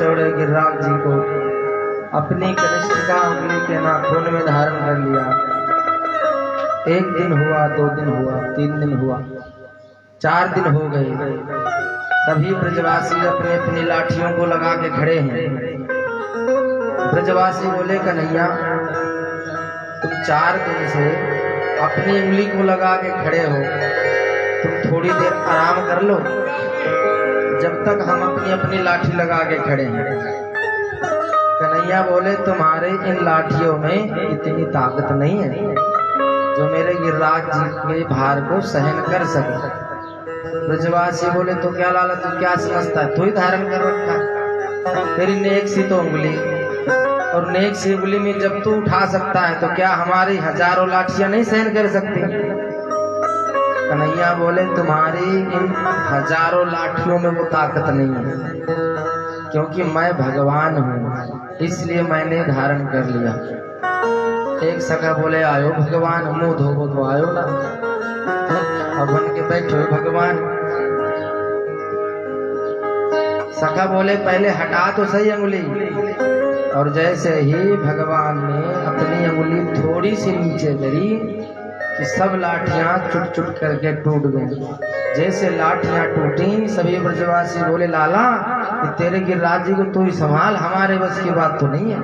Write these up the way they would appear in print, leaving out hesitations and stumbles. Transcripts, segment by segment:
चौड़े गिरिराज जी को अपनी कनिष्ठिका उंगली के नाखून में धारण कर लिया। 1 दिन हुआ, 2 दिन हुआ, 3 दिन हुआ, 4 दिन हो गए। सभी ब्रजवासी अपने अपनी लाठियों को लगा के खड़े हैं। ब्रजवासी बोले, कन्हैया तुम 4 दिन से अपनी उंगली को लगा के खड़े हो, तुम थोड़ी देर आराम कर लो जब तक हम अपनी अपनी लाठी लगा के खड़े हैं। कन्हैया बोले, तुम्हारे इन लाठियों में इतनी ताकत नहीं है जो मेरे गिरिराज जी के भार को सहन कर सके। ब्रजवासी बोले, तो क्या लाला, तू क्या समझता है, तू ही धारण कर रखा है, तेरी नेक सी तो उंगली, और नेक सी उंगली में जब तू उठा सकता है तो क्या हमारी हजारों लाठियां नहीं सहन कर सकती। कन्हैया बोले, तुम्हारी इन हजारों लाठियों में वो ताकत नहीं है, क्योंकि मैं भगवान हूँ इसलिए मैंने धारण कर लिया। एक सखा बोले, आयो भगवान, मुंह धोबो तो आयो ना, अब बन के बैठो भगवान। सखा बोले, पहले हटा तो सही अंगुली। और जैसे ही भगवान ने अपनी अंगुली थोड़ी सी नीचे करी कि सब लाठियां चुट चुट करके टूट गई। जैसे लाठियां टूटी, सभी ब्रजवासी बोले, लाला कि तेरे गिरिराज जी को तू ही संभाल, हमारे बस की बात तो नहीं है।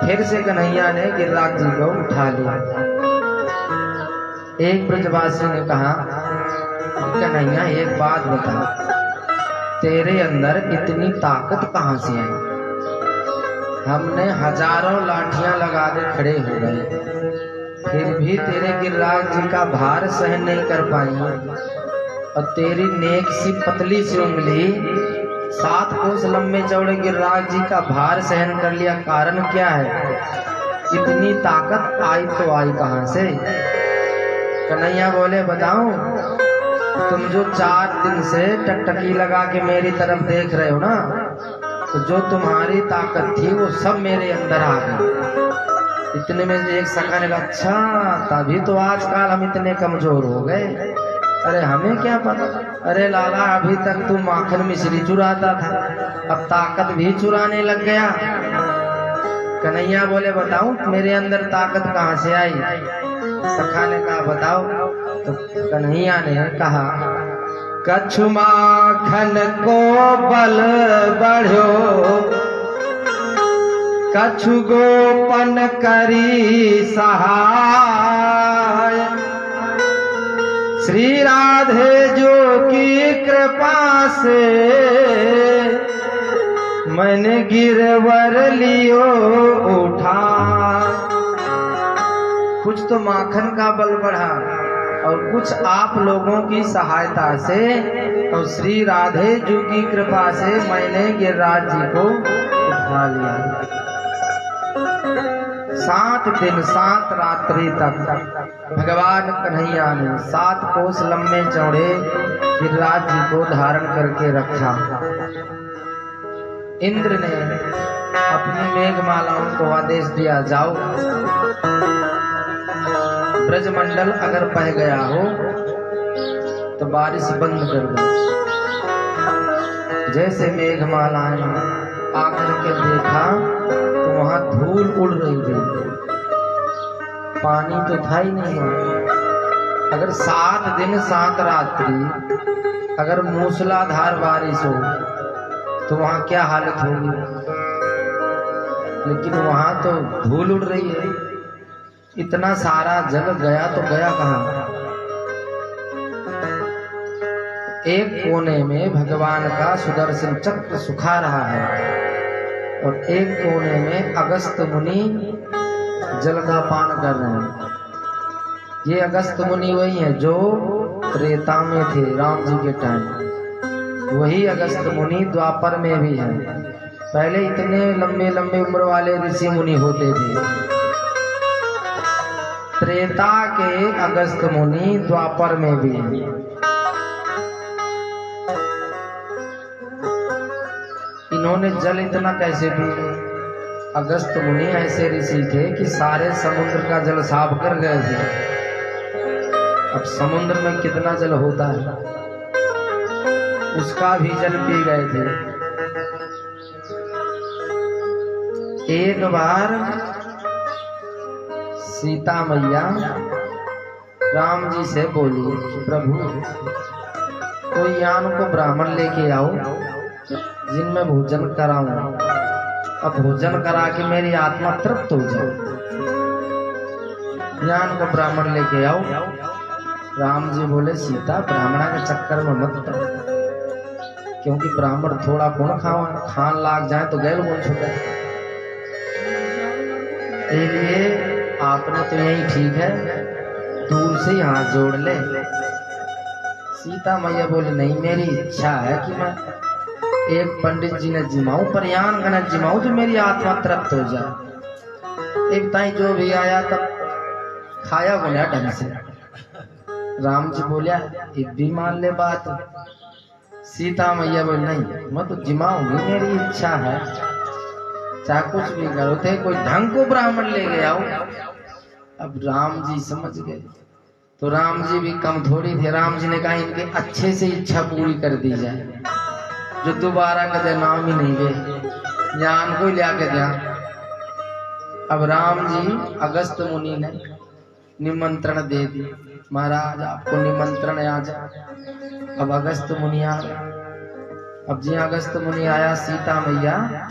फिर से कन्हैया ने गिरिराज जी को उठा लिया। एक ब्रजवासी ने कहा, कन्हैया एक बात बता, तेरे अंदर इतनी ताकत कहाँ से आई? हमने हजारों लाठियां लगा के खड़े हो गए, फिर भी तेरे गिरिराज जी का भार सहन नहीं कर पाई, और तेरी नेक सी पतली सी उंगली 7 कोस लंबे चौड़े गिरिराज जी का भार सहन कर लिया। कारण क्या है? इतनी ताकत आई तो आई कहां से? कन्हैया बोले, बताऊं, तुम जो 4 दिन से टकटकी लगा के मेरी तरफ देख रहे हो ना, तो जो तुम्हारी ताकत थी वो सब मेरे अंदर आ गई। इतने में एक सखा ने कहा, अच्छा तभी तो आजकल हम इतने कमजोर हो गए। अरे हमें क्या पता, अरे लाला अभी तक तू माखन मिश्री चुराता था, अब ताकत भी चुराने लग गया। कन्हैया बोले, बताऊं मेरे अंदर ताकत कहाँ से आई? सखा ने कहा, बताओ। तो कन्हैया ने कहा, कछु माखन को बल बढ़ो, कछु गोपन करी सहाय, श्री राधे जो की कृपा से मैंने गिरवर लियो उठा। कुछ तो माखन का बल बढ़ा और कुछ आप लोगों की सहायता से और श्री राधे जी की कृपा से मैंने गिरिराज जी को उठा लिया। 7 दिन 7 रात्रि तक भगवान कन्हैया ने 7 कोस लंबे चौड़े गिरिराज जी को धारण करके रखा। इंद्र ने अपनी मेघमालाओं को आदेश दिया, जाओ ब्रजमंडल अगर बह गया हो तो बारिश बंद कर दो। जैसे मेघमालाएं आकर के देखा तो वहां धूल उड़ रही थी, पानी तो था ही नहीं वहां। अगर 7 दिन 7 रात्रि अगर मूसलाधार बारिश हो तो वहां क्या हालत होगी, लेकिन वहां तो धूल उड़ रही है। इतना सारा जल गया तो गया कहां? एक कोने में भगवान का सुदर्शन चक्र सुखा रहा है और एक कोने में अगस्त मुनि जल का पान कर रहे हैं। ये अगस्त मुनि वही है जो त्रेता में थे राम जी के टाइम, वही अगस्त मुनि द्वापर में भी है। पहले इतने लंबे लंबे उम्र वाले ऋषि मुनि होते थे। त्रेता के अगस्त मुनि द्वापर में भी है। इन्होंने जल इतना कैसे पी? अगस्त मुनि ऐसे ऋषि थे कि सारे समुद्र का जल साफ कर गए थे। अब समुद्र में कितना जल होता है, उसका भी जल पी गए थे। एक बार सीता मैया राम जी से बोली कि प्रभु कोई यान को ब्राह्मण लेके आओ जिनमें भोजन कराऊं, अब भोजन करा के मेरी आत्मा तृप्त हो जाए। यान को ब्राह्मण लेके आओ। राम जी बोले सीता ब्राह्मणा के चक्कर में मत पड़ो, क्योंकि ब्राह्मण थोड़ा कौन खान लाग जाए तो गैल कौन छुटे। इसलिए आपने तो यही ठीक है, दूर से ही हाथ जोड़ ले। सीता मैया बोले नहीं, मेरी इच्छा है कि मैं एक पंडित जी ने जिमाऊं, पर यान का जिमाऊं जो मेरी आत्मा तृप्त हो जाए। एक ताई जो भी आया तब खाया बोला ढंग से। राम जी बोलिया एक भी मान ले बात। सीता मैया बोले नहीं, मैं तो जिमाऊंगी, मेरी इच्छा है, चाहे कुछ भी करो। थे कोई ढंग को ब्राह्मण ले गया हो। अब राम जी समझ गए, तो राम जी भी कम थोड़ी थे। राम जी ने कहा इनके अच्छे से इच्छा पूरी कर दी जाए, जो दोबारा कदे नाम ही नहीं गए, ज्ञान को लिया के दिया। अब राम जी अगस्त मुनि ने निमंत्रण दे दिया, महाराज आपको निमंत्रण आ जाए। अब अगस्त मुनि आ गए। अब जी अगस्त मुनि आया, सीता मैया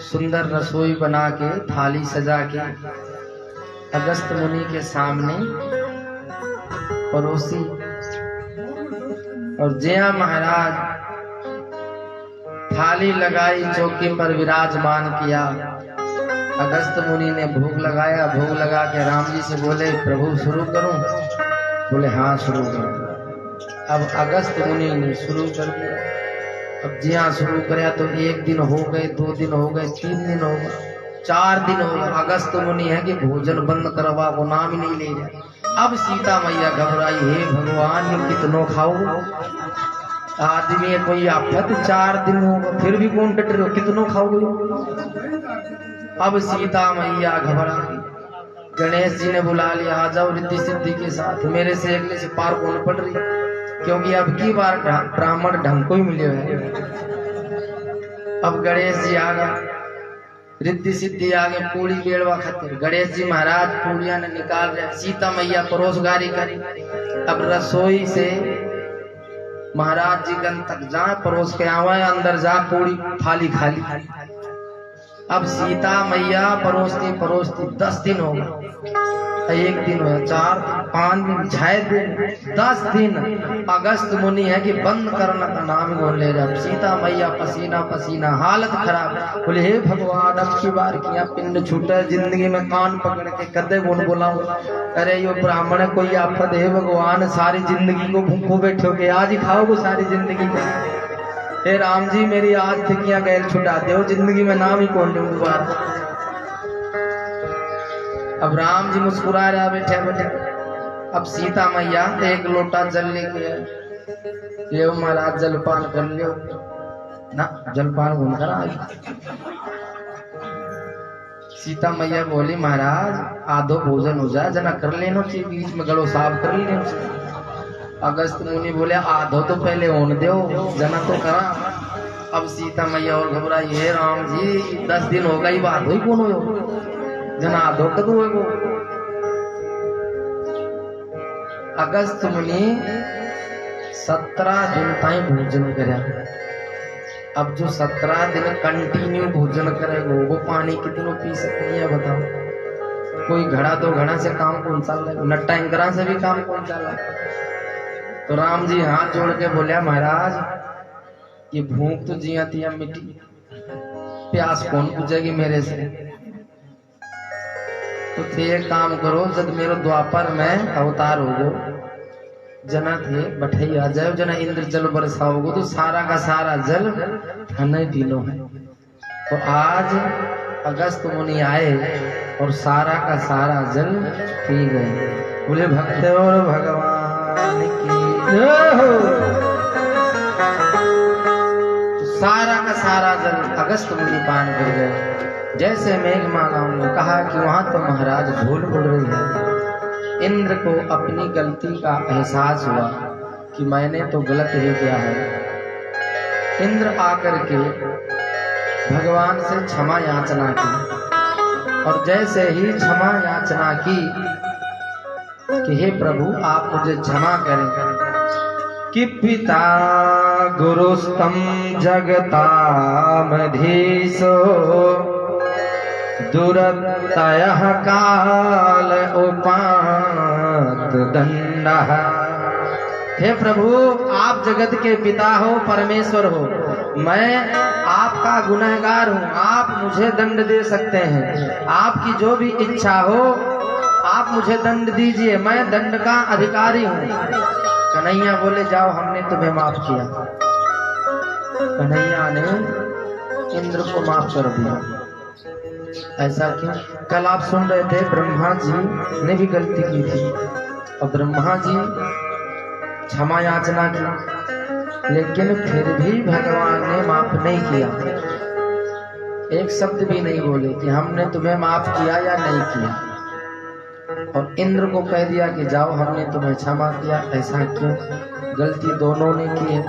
सुंदर रसोई बना के थाली सजा के अगस्त मुनि के सामने परोसी। और जया महाराज थाली लगाई, चौकी पर विराजमान किया। अगस्त मुनि ने भोग लगाया, भोग लगा के राम जी से बोले प्रभु शुरू करूं? बोले हाँ शुरू करो। अब अगस्त मुनि ने शुरू कर दिया। अब जी हाँ शुरू कराया तो 1 दिन हो गए, 2 दिन हो गए, 3 दिन हो गए, 4 दिन हो गए। अगस्त मुनि है कि भोजन बंद करवा, वो नाम ही नहीं ले रहे। अब सीता मैया घबराई, हे भगवान ये कितनो खाओ आदमी, कोई आफत 4 दिन हो फिर भी कौन डट रहे हो, कितनो खाओगे। अब सीता मैया घबरा गई। गणेश जी ने बुला लिया, आ जाओ रिद्धि सिद्धि के साथ, मेरे से अगले से पार कौन पड़ रही, क्योंकि अब की बार ब्राह्मण ढंग को ही मिले है। अब गणेश जी आ गए, रिद्धि सिद्धि आगे, पूरी बेड़वा खाते। गणेश जी महाराज पूरियां ने निकाल रहे, सीता मैया परोसगारी करी। अब रसोई से महाराज जी गन तक जा परोस के आवे, अंदर जा पूरी थाली खाली। अब सीता मैया परोसती परोसती 10 दिन हो गए, 1 दिन हुआ, 4 5 दिन, 6 दिन, 10 दिन। अगस्त मुनि है कि बंद करना का नाम बोल ले रहा। सीता मैया पसीना पसीना, हालत खराब। बोले हे भगवान अब की बार किया पिंड छूटे, जिंदगी में कान पकड़ के कदे कौन बोलाऊं। अरे यो ब्राह्मण कोई आफत है भगवान, सारी जिंदगी को भूखो बैठोगे, आज ही खाओगे सारी जिंदगी को। हे राम जी मेरी आज थिकियां गैल छुटा दो, जिंदगी में नाम ही कौन लूं दोबारा। अब राम जी मुस्कुरा रहा बैठे बैठे। अब सीता मैया 1 लोटा जल लेके ले महाराज जलपान कर लियो ना, जलपान कौन करा। सीता मैया बोली महाराज आधो भोजन हो जाए, जना कर लेना चाहिए, बीच में गलो साफ कर लेना चाहिए। अगस्त मुनि बोले आधो तो पहले होने दो, जना तो करा। अब सीता मैया और घबराई, हे राम जी 10 दिन हो गई, आधो ही कौन हो, जना आधो कदू है। अगस्त मुनि 17 दिन ताई भोजन करे। अब जो 17 दिन कंटिन्यू भोजन करेगा वो पानी कितनों पी सकती है बताओ। कोई घड़ा 2 घड़ा से काम कौन सा लगे, न टैंकरा से भी काम कौन सा लगे। तो राम जी हाथ जोड़ के बोलिया महाराज ये भूख तो जिया तिया मिट्टी, प्यास कौन पूछेगी मेरे से। तो थे एक काम करो, जब मेरे द्वापर में अवतार हो गो, जना थे बठई आ जाओ, जना इंद्र जल बरसाओगे तो सारा का सारा जल थाने पी लो है। तो आज अगस्त मुनि आए और सारा का सारा जल पी गए। बोले भक्त और भगवान की तो सारा का सारा जल अगस्त मुनि पान कर गए। जैसे मेघमालाओं ने कहा कि वहां तो महाराज धूल उड़ रही है। इंद्र को अपनी गलती का एहसास हुआ कि मैंने तो गलत ही किया है। इंद्र आकर के भगवान से क्षमा याचना की। और जैसे ही क्षमा याचना की कि हे प्रभु आप मुझे क्षमा करें, कि पिता गुरुस्तम जगतामधीशो दुरतयः काल उपात दंडः। हे प्रभु आप जगत के पिता हो, परमेश्वर हो, मैं आपका गुनहगार हूँ, आप मुझे दंड दे सकते हैं। आपकी जो भी इच्छा हो आप मुझे दंड दीजिए, मैं दंड का अधिकारी हूँ। कन्हैया बोले जाओ हमने तुम्हें माफ किया। कन्हैया ने इंद्र को माफ कर दिया। ऐसा क्यों? कल आप सुन रहे थे ब्रह्मा जी ने भी गलती की थी और ब्रह्मा जी क्षमा याचना की, लेकिन फिर भी भगवान ने माफ नहीं किया। एक शब्द भी नहीं बोले कि हमने तुम्हें माफ किया या नहीं किया, और इंद्र को कह दिया कि जाओ हमने तुम्हें क्षमा किया। ऐसा क्यों? गलती दोनों ने की है,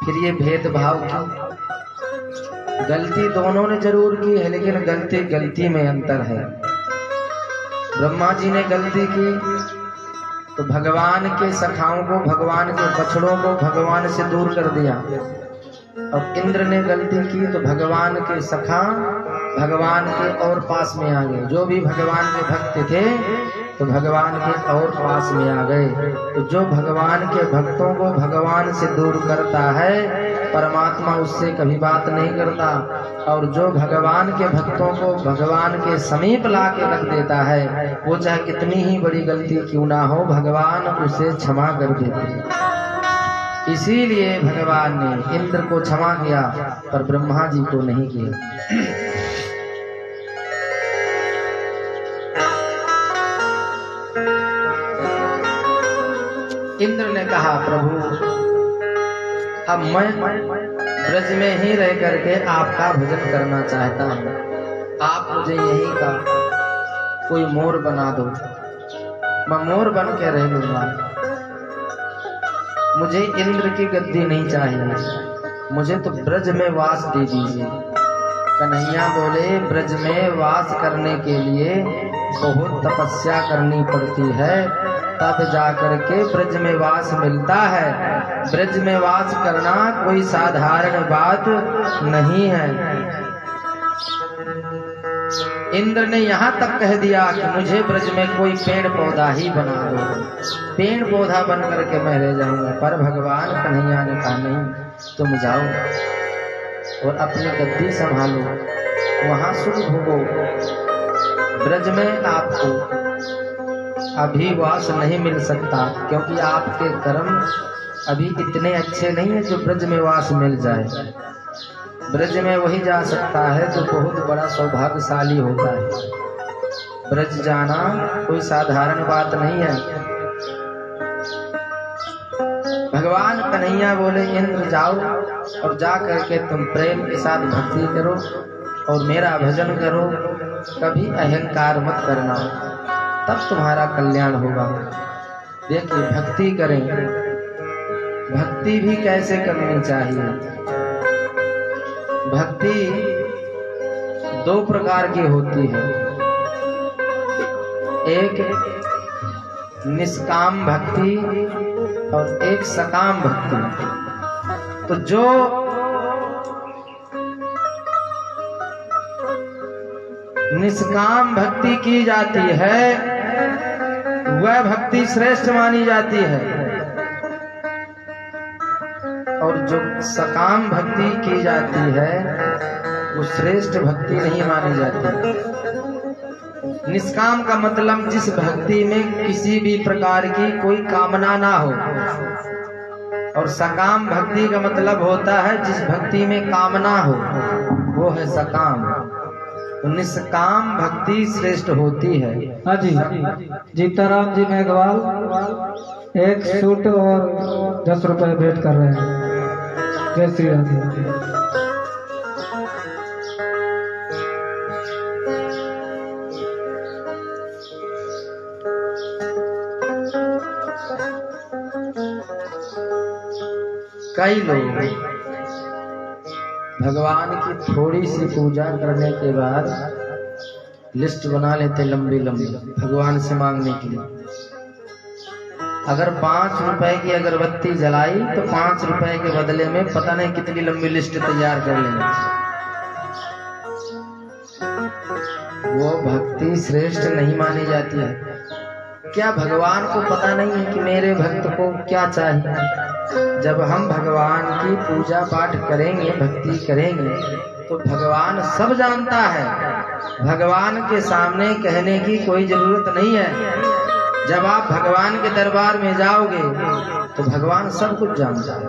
फिर ये भेदभाव क्यों? गलती दोनों ने जरूर की है, लेकिन गलती में अंतर है। ब्रह्मा जी ने गलती की तो भगवान के सखाओं को, भगवान के बछड़ों को भगवान से दूर कर दिया, और इंद्र ने गलती की तो भगवान के सखा भगवान के और पास में आ गए। जो भी भगवान के भक्त थे तो भगवान के और पास में आ गए। तो जो भगवान के भक्तों को भगवान से दूर करता है, परमात्मा उससे कभी बात नहीं करता, और जो भगवान के भक्तों को भगवान के समीप ला के रख देता है, वो चाहे कितनी ही बड़ी गलती क्यों ना हो, भगवान उसे क्षमा कर देते हैं। इसीलिए भगवान ने इंद्र को क्षमा किया पर ब्रह्मा जी को नहीं किया। इंद्र ने कहा प्रभु अब मैं ब्रज में ही रह करके आपका भजन करना चाहता हूँ, आप मुझे यहीं का कोई मोर बना दो, मैं मोर बन के रह लूंगा। मुझे इंद्र की गद्दी नहीं चाहिए, मुझे तो ब्रज में वास दे दीजिए। कन्हैया बोले ब्रज में वास करने के लिए बहुत तपस्या करनी पड़ती है, तब जाकर के ब्रज में वास मिलता है। ब्रज में वास करना कोई साधारण बात नहीं है। इंद्र ने यहाँ तक कह दिया कि मुझे ब्रज में कोई पेड़ पौधा ही बना दो, पेड़ पौधा बन करके मैं रह जाऊंगा। पर भगवान कन्हैया ने कहा नहीं, तुम जाओ और अपनी गद्दी संभालो, वहां सुख भोगो। ब्रज में आपको अभी वास नहीं मिल सकता, क्योंकि आपके कर्म अभी इतने अच्छे नहीं है जो ब्रज में वास मिल जाए। ब्रज में वही जा सकता है जो बहुत बड़ा सौभाग्यशाली होता है। ब्रज जाना कोई साधारण बात नहीं है। भगवान कन्हैया बोले इंद्र जाओ और जा करके तुम प्रेम के साथ भक्ति करो और मेरा भजन करो, कभी अहंकार मत करना, तब तुम्हारा कल्याण होगा। देखिए भक्ति करें, भक्ति भी कैसे करनी चाहिए। भक्ति दो प्रकार की होती है, एक निष्काम भक्ति और एक सकाम भक्ति। तो जो निष्काम भक्ति की जाती है वह भक्ति श्रेष्ठ मानी जाती है, और जो सकाम भक्ति की जाती है वो श्रेष्ठ भक्ति नहीं मानी जाती। निष्काम का मतलब जिस भक्ति में किसी भी प्रकार की कोई कामना ना हो, और सकाम भक्ति का मतलब होता है जिस भक्ति में कामना हो, वो है सकाम। तो निष्काम भक्ति श्रेष्ठ होती है। हाँ जी, जीताराम जी मेघवाल एक सूट और 10 रुपए भेंट कर रहे हैं। जय श्री राम। कई लोग भगवान की थोड़ी सी पूजा करने के बाद लिस्ट बना लेते लंबी लंबी भगवान से मांगने के लिए। अगर 5 रुपए की अगरबत्ती जलाई तो 5 रुपए के बदले में पता नहीं कितनी लंबी लिस्ट तैयार कर लेंगे। वो भक्ति श्रेष्ठ नहीं मानी जाती है। क्या भगवान को पता नहीं है कि मेरे भक्त को क्या चाहिए? जब हम भगवान की पूजा पाठ करेंगे, भक्ति करेंगे, तो भगवान सब जानता है। भगवान के सामने कहने की कोई जरूरत नहीं है। जब आप भगवान के दरबार में जाओगे तो भगवान सब कुछ जानता है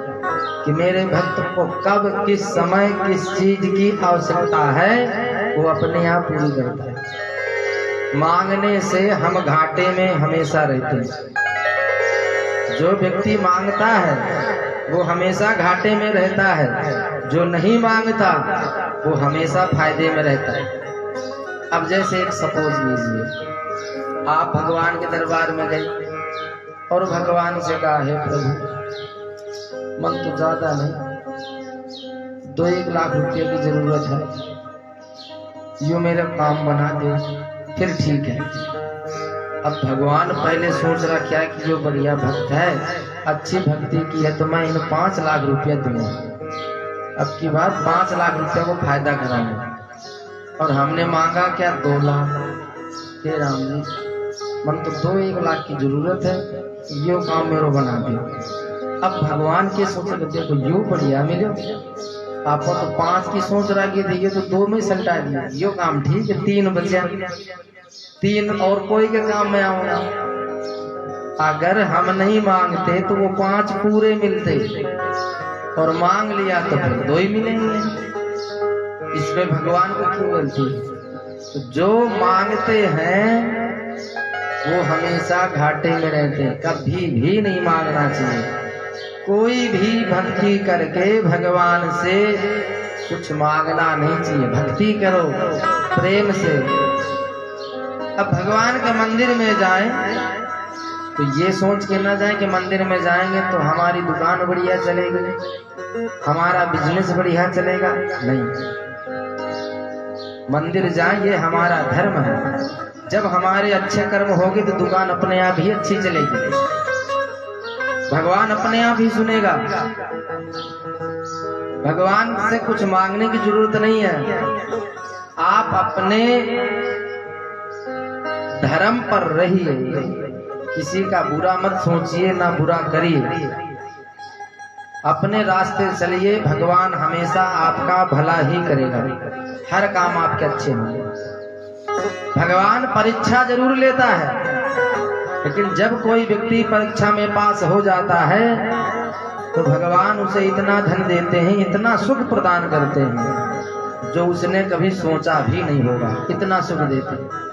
कि मेरे भक्त को कब, किस समय, किस चीज की आवश्यकता है, वो अपने आप पूरी करता है। मांगने से हम घाटे में हमेशा रहते हैं। जो व्यक्ति मांगता है वो हमेशा घाटे में रहता है, जो नहीं मांगता वो हमेशा फायदे में रहता है। अब जैसे एक सपोज लीजिए, आप भगवान के दरबार में गए और भगवान से कहा, हे प्रभु, मन तो ज्यादा नहीं, 2-1 लाख रुपए की जरूरत है, यूं मेरा काम बना दे, फिर ठीक है। अब भगवान पहले सोच रखा है कि जो बढ़िया भक्त है, अच्छी भक्ति की है, तो मैं इन 5 लाख रुपया दूंगा। अब की बात 5 लाख रुपया को फायदा कराऊंगा, और हमने मांगा क्या 2 लाख। हे राम जी, मन तो 2-1 लाख की जरूरत है, यो काम मेरो बना दियो। अब भगवान के सोचे देखो यो बढ़िया मिलो, आपको तो 5 की सोच रखी थी, ये तो 2 में सलटा दिया, यो काम ठीक है, 3 बचे, 3 और कोई के काम में आऊंगा। अगर हम नहीं मांगते तो वो 5 पूरे मिलते, और मांग लिया तो फिर 2 ही मिलेंगे। इसमें भगवान को क्यों गलती? तो जो मांगते हैं वो हमेशा घाटे में रहते हैं, कभी भी नहीं मांगना चाहिए। कोई भी भक्ति करके भगवान से कुछ मांगना नहीं चाहिए। भक्ति करो प्रेम से। अब भगवान के मंदिर में जाएं तो ये सोच के ना जाएं कि मंदिर में जाएंगे तो हमारी दुकान बढ़िया चलेगी, हमारा बिजनेस बढ़िया चलेगा। नहीं, मंदिर जाएं ये हमारा धर्म है। जब हमारे अच्छे कर्म होंगे तो दुकान अपने आप ही अच्छी चलेगी, भगवान अपने आप ही सुनेगा। भगवान से कुछ मांगने की जरूरत नहीं है। आप अपने धर्म पर रहिए, किसी का बुरा मत सोचिए, ना बुरा करिए, अपने रास्ते चलिए। भगवान हमेशा आपका भला ही करेगा, हर काम आपके अच्छे होंगे। भगवान परीक्षा जरूर लेता है, लेकिन जब कोई व्यक्ति परीक्षा में पास हो जाता है तो भगवान उसे इतना धन देते हैं, इतना सुख प्रदान करते हैं जो उसने कभी सोचा भी नहीं होगा, इतना सुख देते हैं।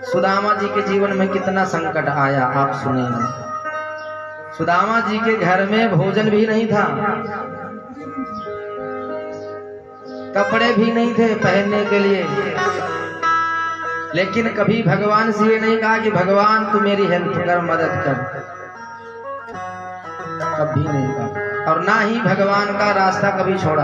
सुदामा जी के जीवन में कितना संकट आया आप सुनेंगे। सुदामा जी के घर में भोजन भी नहीं था, कपड़े भी नहीं थे पहनने के लिए, लेकिन कभी भगवान से ये नहीं कहा कि भगवान तू मेरी हेल्प कर, मदद कर, कभी नहीं कहा। और ना ही भगवान का रास्ता कभी छोड़ा।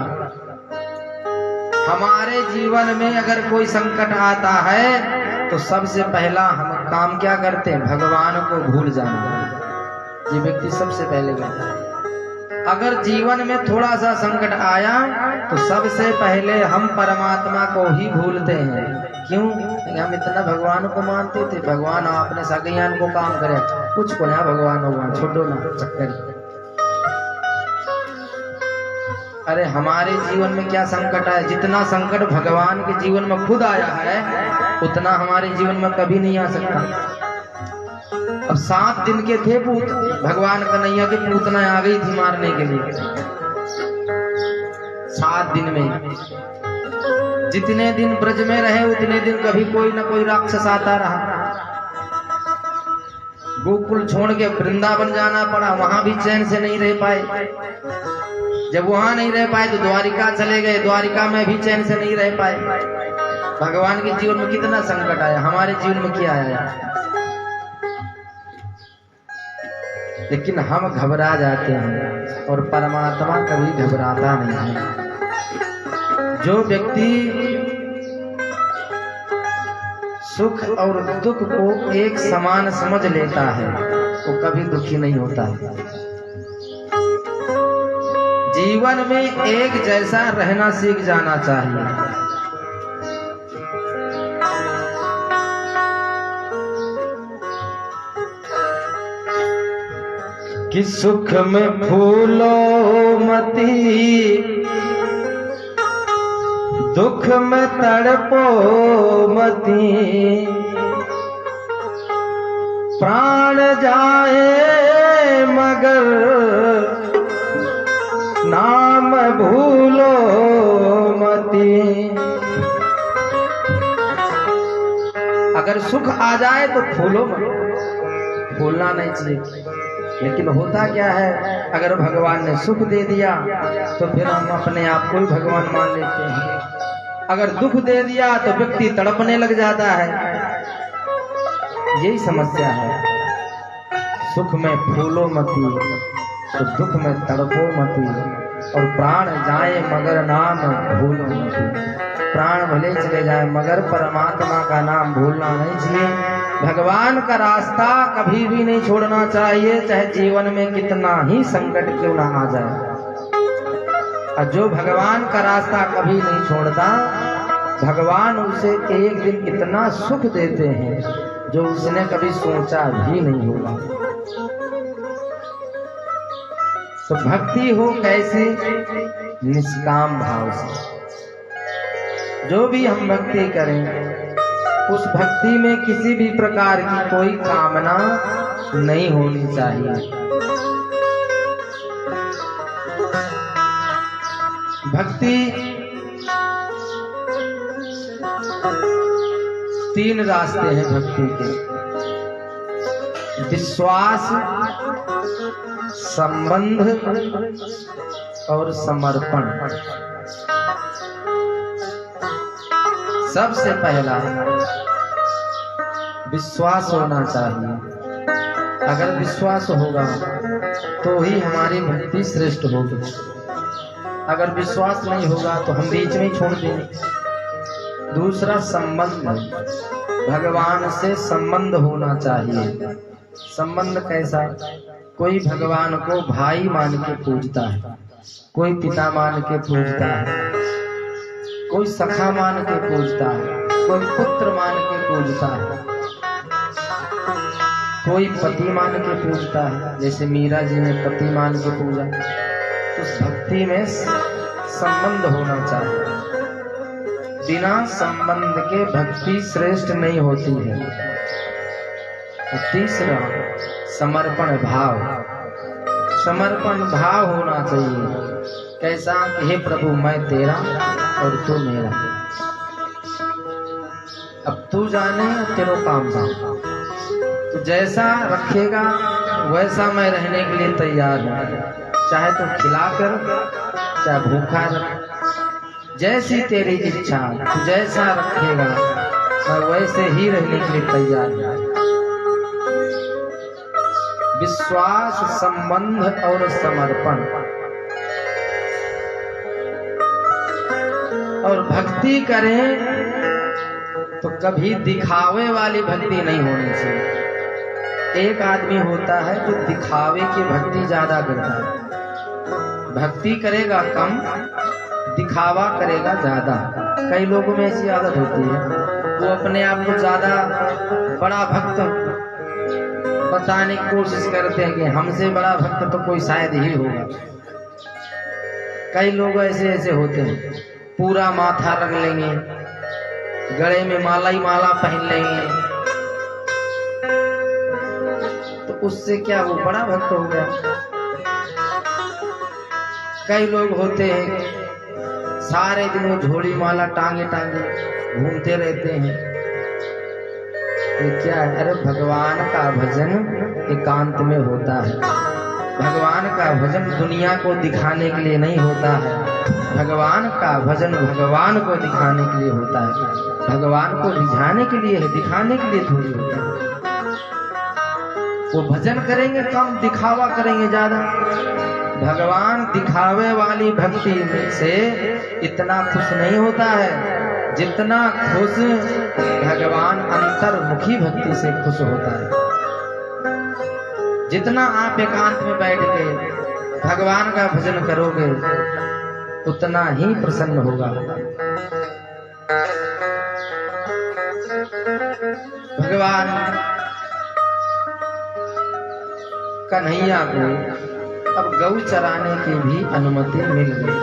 हमारे जीवन में अगर कोई संकट आता है तो सबसे पहला हम काम क्या करते हैं? भगवान को भूल जाना। ये व्यक्ति सबसे पहले करता है। अगर जीवन में थोड़ा सा संकट आया तो सबसे पहले हम परमात्मा को ही भूलते हैं। क्यों? हम इतना भगवान को मानते थे, भगवान आपने सगयान को काम करे, कुछ को ना भगवान छोड़ो ना चक्कर। अरे हमारे जीवन में क्या संकट आया? जितना संकट भगवान के जीवन में खुद आया है उतना हमारे जीवन में कभी नहीं आ सकता। अब 7 दिन के थे पूत, भगवान कन्हैया की पूतना आ गई थी मारने के लिए। 7 दिन में जितने दिन ब्रज में रहे उतने दिन कभी कोई न कोई राक्षस आता रहा। गोकुल छोड़ के वृंदावन जाना पड़ा, वहां भी चैन से नहीं रह पाए। जब वहां नहीं रह पाए तो द्वारिका चले गए, द्वारिका में भी चैन से नहीं रह पाए। भगवान के जीवन में कितना संकट आया, हमारे जीवन में क्या आया? लेकिन हम घबरा जाते हैं और परमात्मा कभी घबराता नहीं है। जो व्यक्ति सुख और दुख को एक समान समझ लेता है वो कभी दुखी नहीं होता है। जीवन में एक जैसा रहना सीख जाना चाहिए। कि सुख में फूलो मती, दुख में तड़पो मती, प्राण जाए मगर नाम भूलो मती। अगर सुख आ जाए तो फूलो मत, फूलना नहीं चाहिए। लेकिन होता क्या है, अगर भगवान ने सुख दे दिया तो फिर हम अपने आप को ही भगवान मान लेते हैं। अगर दुख दे दिया तो व्यक्ति तड़पने लग जाता है। यही समस्या है। सुख में फूलो मती तो दुख में तड़पो मती, और प्राण जाए मगर नाम भूलो मती। प्राण भले चले जाए मगर परमात्मा का नाम भूलना नहीं चाहिए। भगवान का रास्ता कभी भी नहीं छोड़ना चाहिए, चाहे जीवन में कितना ही संकट क्यों ना आ जाए। और जो भगवान का रास्ता कभी नहीं छोड़ता, भगवान उसे एक दिन इतना सुख देते हैं जो उसने कभी सोचा भी नहीं होगा। तो भक्ति हो कैसे? निष्काम भाव से। जो भी हम भक्ति करें उस भक्ति में किसी भी प्रकार की कोई कामना नहीं होनी चाहिए। भक्ति 3 रास्ते हैं भक्ति के: विश्वास, संबंध और समर्पण। सबसे पहला विश्वास होना चाहिए। अगर विश्वास होगा तो ही हमारी भक्ति श्रेष्ठ होगी। अगर विश्वास नहीं होगा तो हम बीच में ही छोड़ देंगे। दूसरा संबंध, भगवान से संबंध होना चाहिए। संबंध कैसा? कोई भगवान को भाई मान के पूजता है, कोई पिता मान के पूजता है, कोई सखा मान के पूजता है, कोई पुत्र मान के पूजता है, कोई पति मान के पूजता है। जैसे मीरा जी ने पति मान के पूजा। तो भक्ति में संबंध होना चाहिए। बिना संबंध के भक्ति श्रेष्ठ नहीं होती है। तीसरा समर्पण भाव। समर्पण भाव होना चाहिए। कैसा? हे प्रभु मैं तेरा और तू मेरा, अब तू जाने तेरो काम जाने। तू जैसा रखेगा वैसा मैं रहने के लिए तैयार हूँ। चाहे तो खिलाकर, चाहे भूखा रख, जैसी तेरी इच्छा, तू जैसा रखेगा मैं वैसे ही रहने के लिए तैयार हूँ। विश्वास, संबंध और समर्पण। और भक्ति करें तो कभी दिखावे वाली भक्ति नहीं होनी चाहिए। एक आदमी होता है जो दिखावे की भक्ति ज्यादा करता है। भक्ति करेगा कम, दिखावा करेगा ज्यादा। कई लोगों में ऐसी आदत होती है, वो अपने आप को ज्यादा बड़ा भक्त बताने की कोशिश करते हैं कि हमसे बड़ा भक्त तो कोई शायद ही होगा। कई लोग ऐसे ऐसे होते हैं, पूरा माथा रख लेंगे, गले में माला ही माला पहन लेंगे, तो उससे क्या वो बड़ा भक्त हो गया। कई लोग होते हैं सारे दिन वो झोली माला टांगे टांगे घूमते रहते हैं। ये क्या है? अरे भगवान का भजन एकांत में होता है। भगवान का भजन दुनिया को दिखाने के लिए नहीं होता है। भगवान का भजन भगवान को दिखाने के लिए होता है। भगवान को रिझाने के लिए है, दिखाने के लिए थोड़ी होता है। वो भजन करेंगे कम, दिखावा करेंगे ज्यादा। भगवान दिखावे वाली भक्ति में से इतना खुश नहीं होता है जितना खुश भगवान अंतर्मुखी भक्ति से खुश होता है। जितना आप एकांत में बैठ के भगवान का भजन करोगे उतना ही प्रसन्न होगा। भगवान कन्हैया को अब गौ चराने की भी अनुमति मिल गई।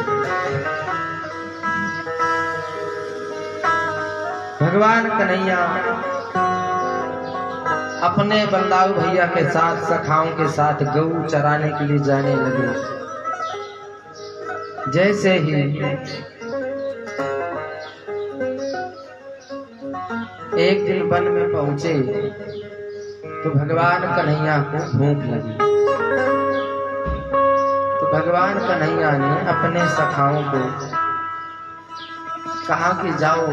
भगवान कन्हैया अपने बलदाऊ भैया के साथ सखाओं के साथ गौ चराने के लिए जाने लगे। जैसे ही एक दिन वन में पहुंचे तो भगवान कन्हैया को भूख लगी। तो भगवान कन्हैया ने अपने सखाओं को कहा कि जाओ,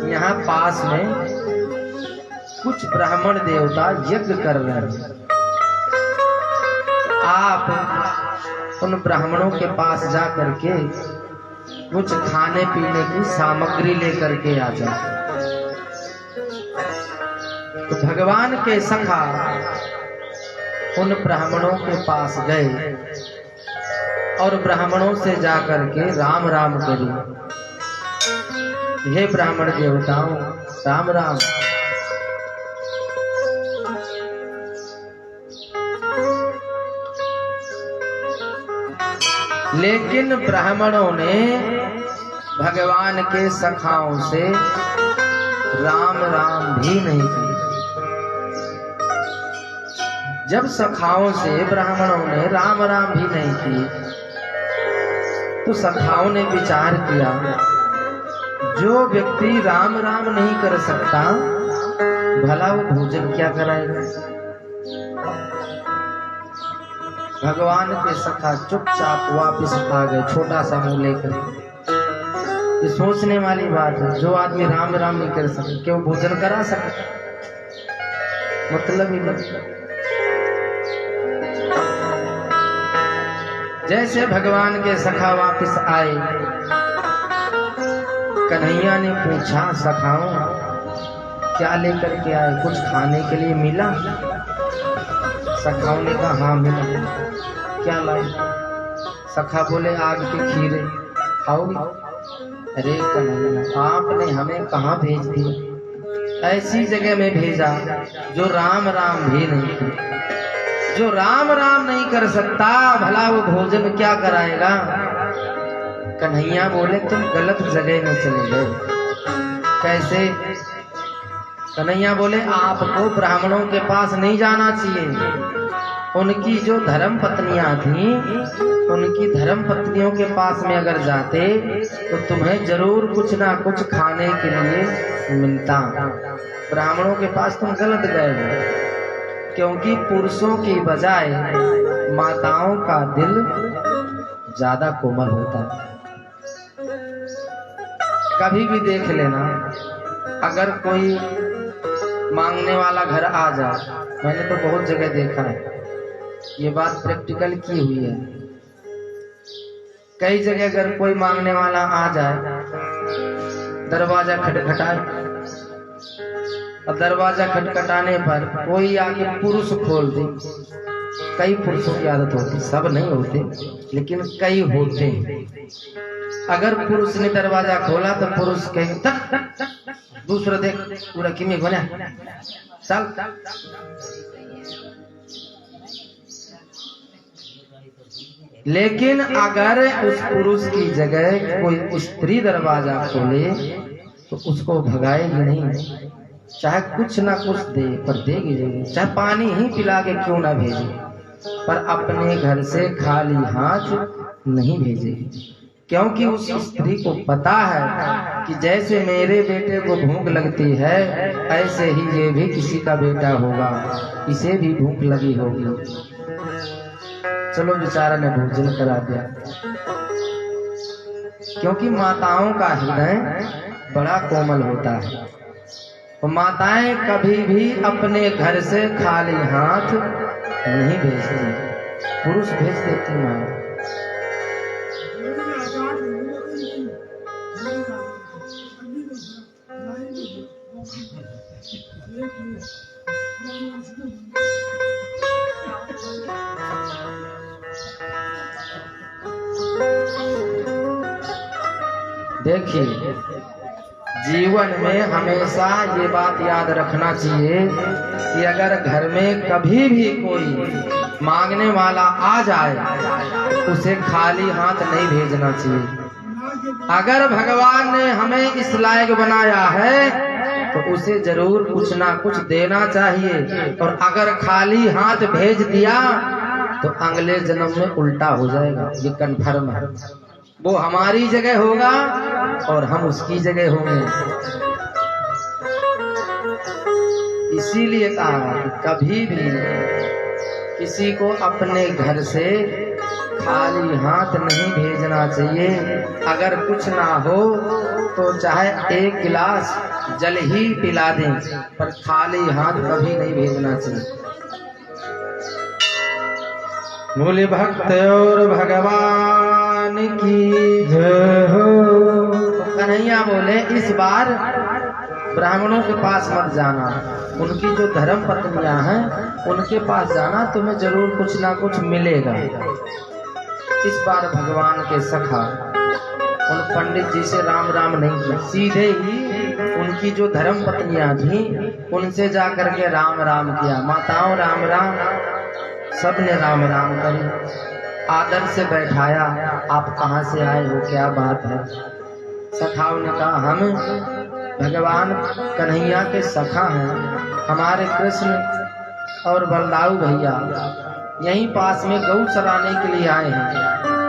यहाँ पास में कुछ ब्राह्मण देवता यज्ञ कर रहे हैं, आप उन ब्राह्मणों के पास जा करके कुछ खाने पीने की सामग्री लेकर के आ जाओ। तो भगवान के सखा उन ब्राह्मणों के पास गए और ब्राह्मणों से जाकर के राम राम करी। हे ब्राह्मण देवताओं, राम राम। लेकिन ब्राह्मणों ने भगवान के सखाओं से राम राम भी नहीं किया। जब सखाओं से ब्राह्मणों ने राम राम भी नहीं की तो सखाओं ने विचार किया, जो व्यक्ति राम राम नहीं कर सकता भला वो भोजन क्या कराएगा। भगवान के सखा चुपचाप वापस आ गए, छोटा सा मुंह लेकर। ये सोचने वाली बात है, जो आदमी राम राम नहीं कर सके क्यों भोजन करा सके, मतलब ही नहीं। जैसे भगवान के सखा वापस आए, कन्हैया ने पूछा, सखाओं क्या लेकर के आए, कुछ खाने के लिए मिला? सखाओं ने कहा हाँ मिला। क्या लाई? सखा बोले आग के खीरे खाओगे? अरे कन्हैया, आपने हमें कहाँ भेज दिया? ऐसी जगह में भेजा जो राम राम भी नहीं की। जो राम राम नहीं कर सकता भला वो भोजन क्या कराएगा। कन्हैया बोले तुम गलत जगह में चले गए। कैसे? कन्हैया बोले आपको ब्राह्मणों के पास नहीं जाना चाहिए। उनकी जो धर्म पत्नियां थीं, उनकी धर्म पत्नियों के पास में अगर जाते तो तुम्हें जरूर कुछ ना कुछ खाने के लिए मिलता। ब्राह्मणों के पास तुम गलत गए, क्योंकि पुरुषों की बजाय माताओं का दिल ज्यादा कोमल होता है। कभी भी देख लेना, अगर कोई मांगने वाला घर आ जाए, मैंने तो बहुत जगह देखा है, ये बात प्रैक्टिकल की हुई है। कई जगह अगर कोई मांगने वाला आ जाए, दरवाजा खटखटाए और दरवाजा खटखटाने पर कोई आगे पुरुष खोल दे। कई पुरुषों की आदत होती, सब नहीं होते लेकिन कई होते हैं। अगर पुरुष ने दरवाजा खोला तो पुरुष कहेंगे दूसरा देख पूरा किमी बना चल। लेकिन अगर उस पुरुष की जगह कोई स्त्री दरवाजा खोले तो उसको भगाएगी नहीं, चाहे कुछ ना कुछ दे पर देगी जरूर, चाहे पानी ही पिला के क्यों ना भेजे, पर अपने घर से खाली हाथ नहीं भेजेगी। क्योंकि उस स्त्री को पता है कि जैसे मेरे बेटे को भूख लगती है ऐसे ही ये भी किसी का बेटा होगा, इसे भी भूख लगी होगी। चलो बेचारा ने भोजन करा दिया। क्योंकि माताओं का हृदय बड़ा कोमल होता है, और माताएं कभी भी अपने घर से खाली हाथ नहीं भेजती। पुरुष भेज देती माँ। देखिए, जीवन में हमेशा ये बात याद रखना चाहिए कि अगर घर में कभी भी कोई मांगने वाला आ जाए उसे खाली हाथ नहीं भेजना चाहिए। अगर भगवान ने हमें इस लायक बनाया है तो उसे जरूर कुछ ना कुछ देना चाहिए, और अगर खाली हाथ भेज दिया तो अगले जन्म में उल्टा हो जाएगा, ये कन्फर्म है। वो हमारी जगह होगा और हम उसकी जगह होंगे। इसीलिए कहा कि कभी भी किसी को अपने घर से खाली हाथ नहीं भेजना चाहिए। अगर कुछ ना हो तो चाहे एक गिलास जल ही पिला दें, पर खाली हाथ कभी नहीं भेजना चाहिए। बोले भक्त और भगवान की जय हो। तो कन्हैया बोले इस बार ब्राह्मणों के पास मत जाना, उनकी जो धर्म पत्नियां हैं उनके पास जाना, तुम्हें जरूर कुछ ना कुछ मिलेगा। इस बार भगवान के सखा उन पंडित जी से राम राम नहीं किया, सीधे ही उनकी जो धर्म पत्नियां थी उनसे जाकर के राम राम किया। माताओं राम राम, सबने राम राम करी, आदर से बैठाया। आप कहाँ से आए हो, क्या बात है? सखाओं ने कहा हम भगवान कन्हैया के सखा हैं, हमारे कृष्ण और बलदाऊ भैया यहीं पास में गऊ चराने के लिए आए हैं,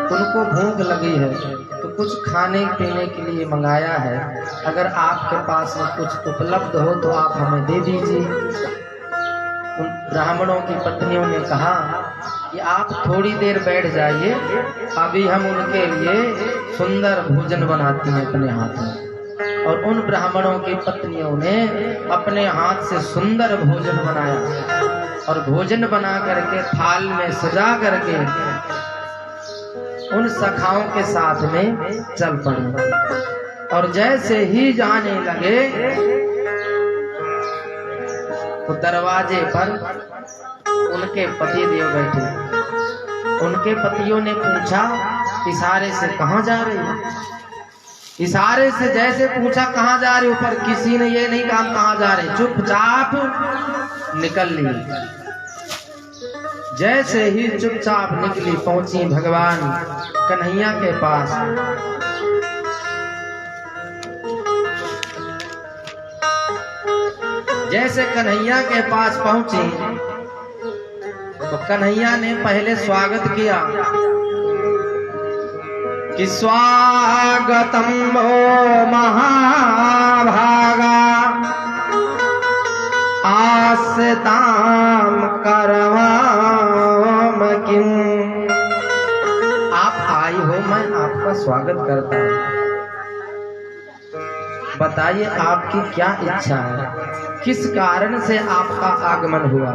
उनको भूख लगी है तो कुछ खाने पीने के लिए मंगाया है, अगर आपके पास में कुछ उपलब्ध हो तो आप हमें दे दीजिए। उन ब्राह्मणों की पत्नियों ने कहा कि आप थोड़ी देर बैठ जाइए, अभी हम उनके लिए सुंदर भोजन बनाती हैं अपने हाथ में। और उन ब्राह्मणों की पत्नियों ने अपने हाथ से सुंदर भोजन बनाया और भोजन बना करके थाल में सजा करके उन सखाओं के साथ में चल पड़े। और जैसे ही जाने लगे तो दरवाजे पर उनके पति देव बैठे। उनके पतियों ने पूछा इशारे से कहाँ जा रही हो? इशारे से जैसे पूछा कहाँ जा रही हो, पर किसी ने ये नहीं कहा कहाँ जा रहे, चुपचाप निकल ली। जैसे ही चुपचाप निकली पहुंची भगवान कन्हैया के पास। जैसे कन्हैया के पास पहुंची तो कन्हैया ने पहले स्वागत किया कि स्वागतम वो महाभागा आस्ताम करवाम किम। आप आई हो, मैं आपका स्वागत करता हूँ, बताइए आपकी क्या इच्छा है, किस कारण से आपका आगमन हुआ?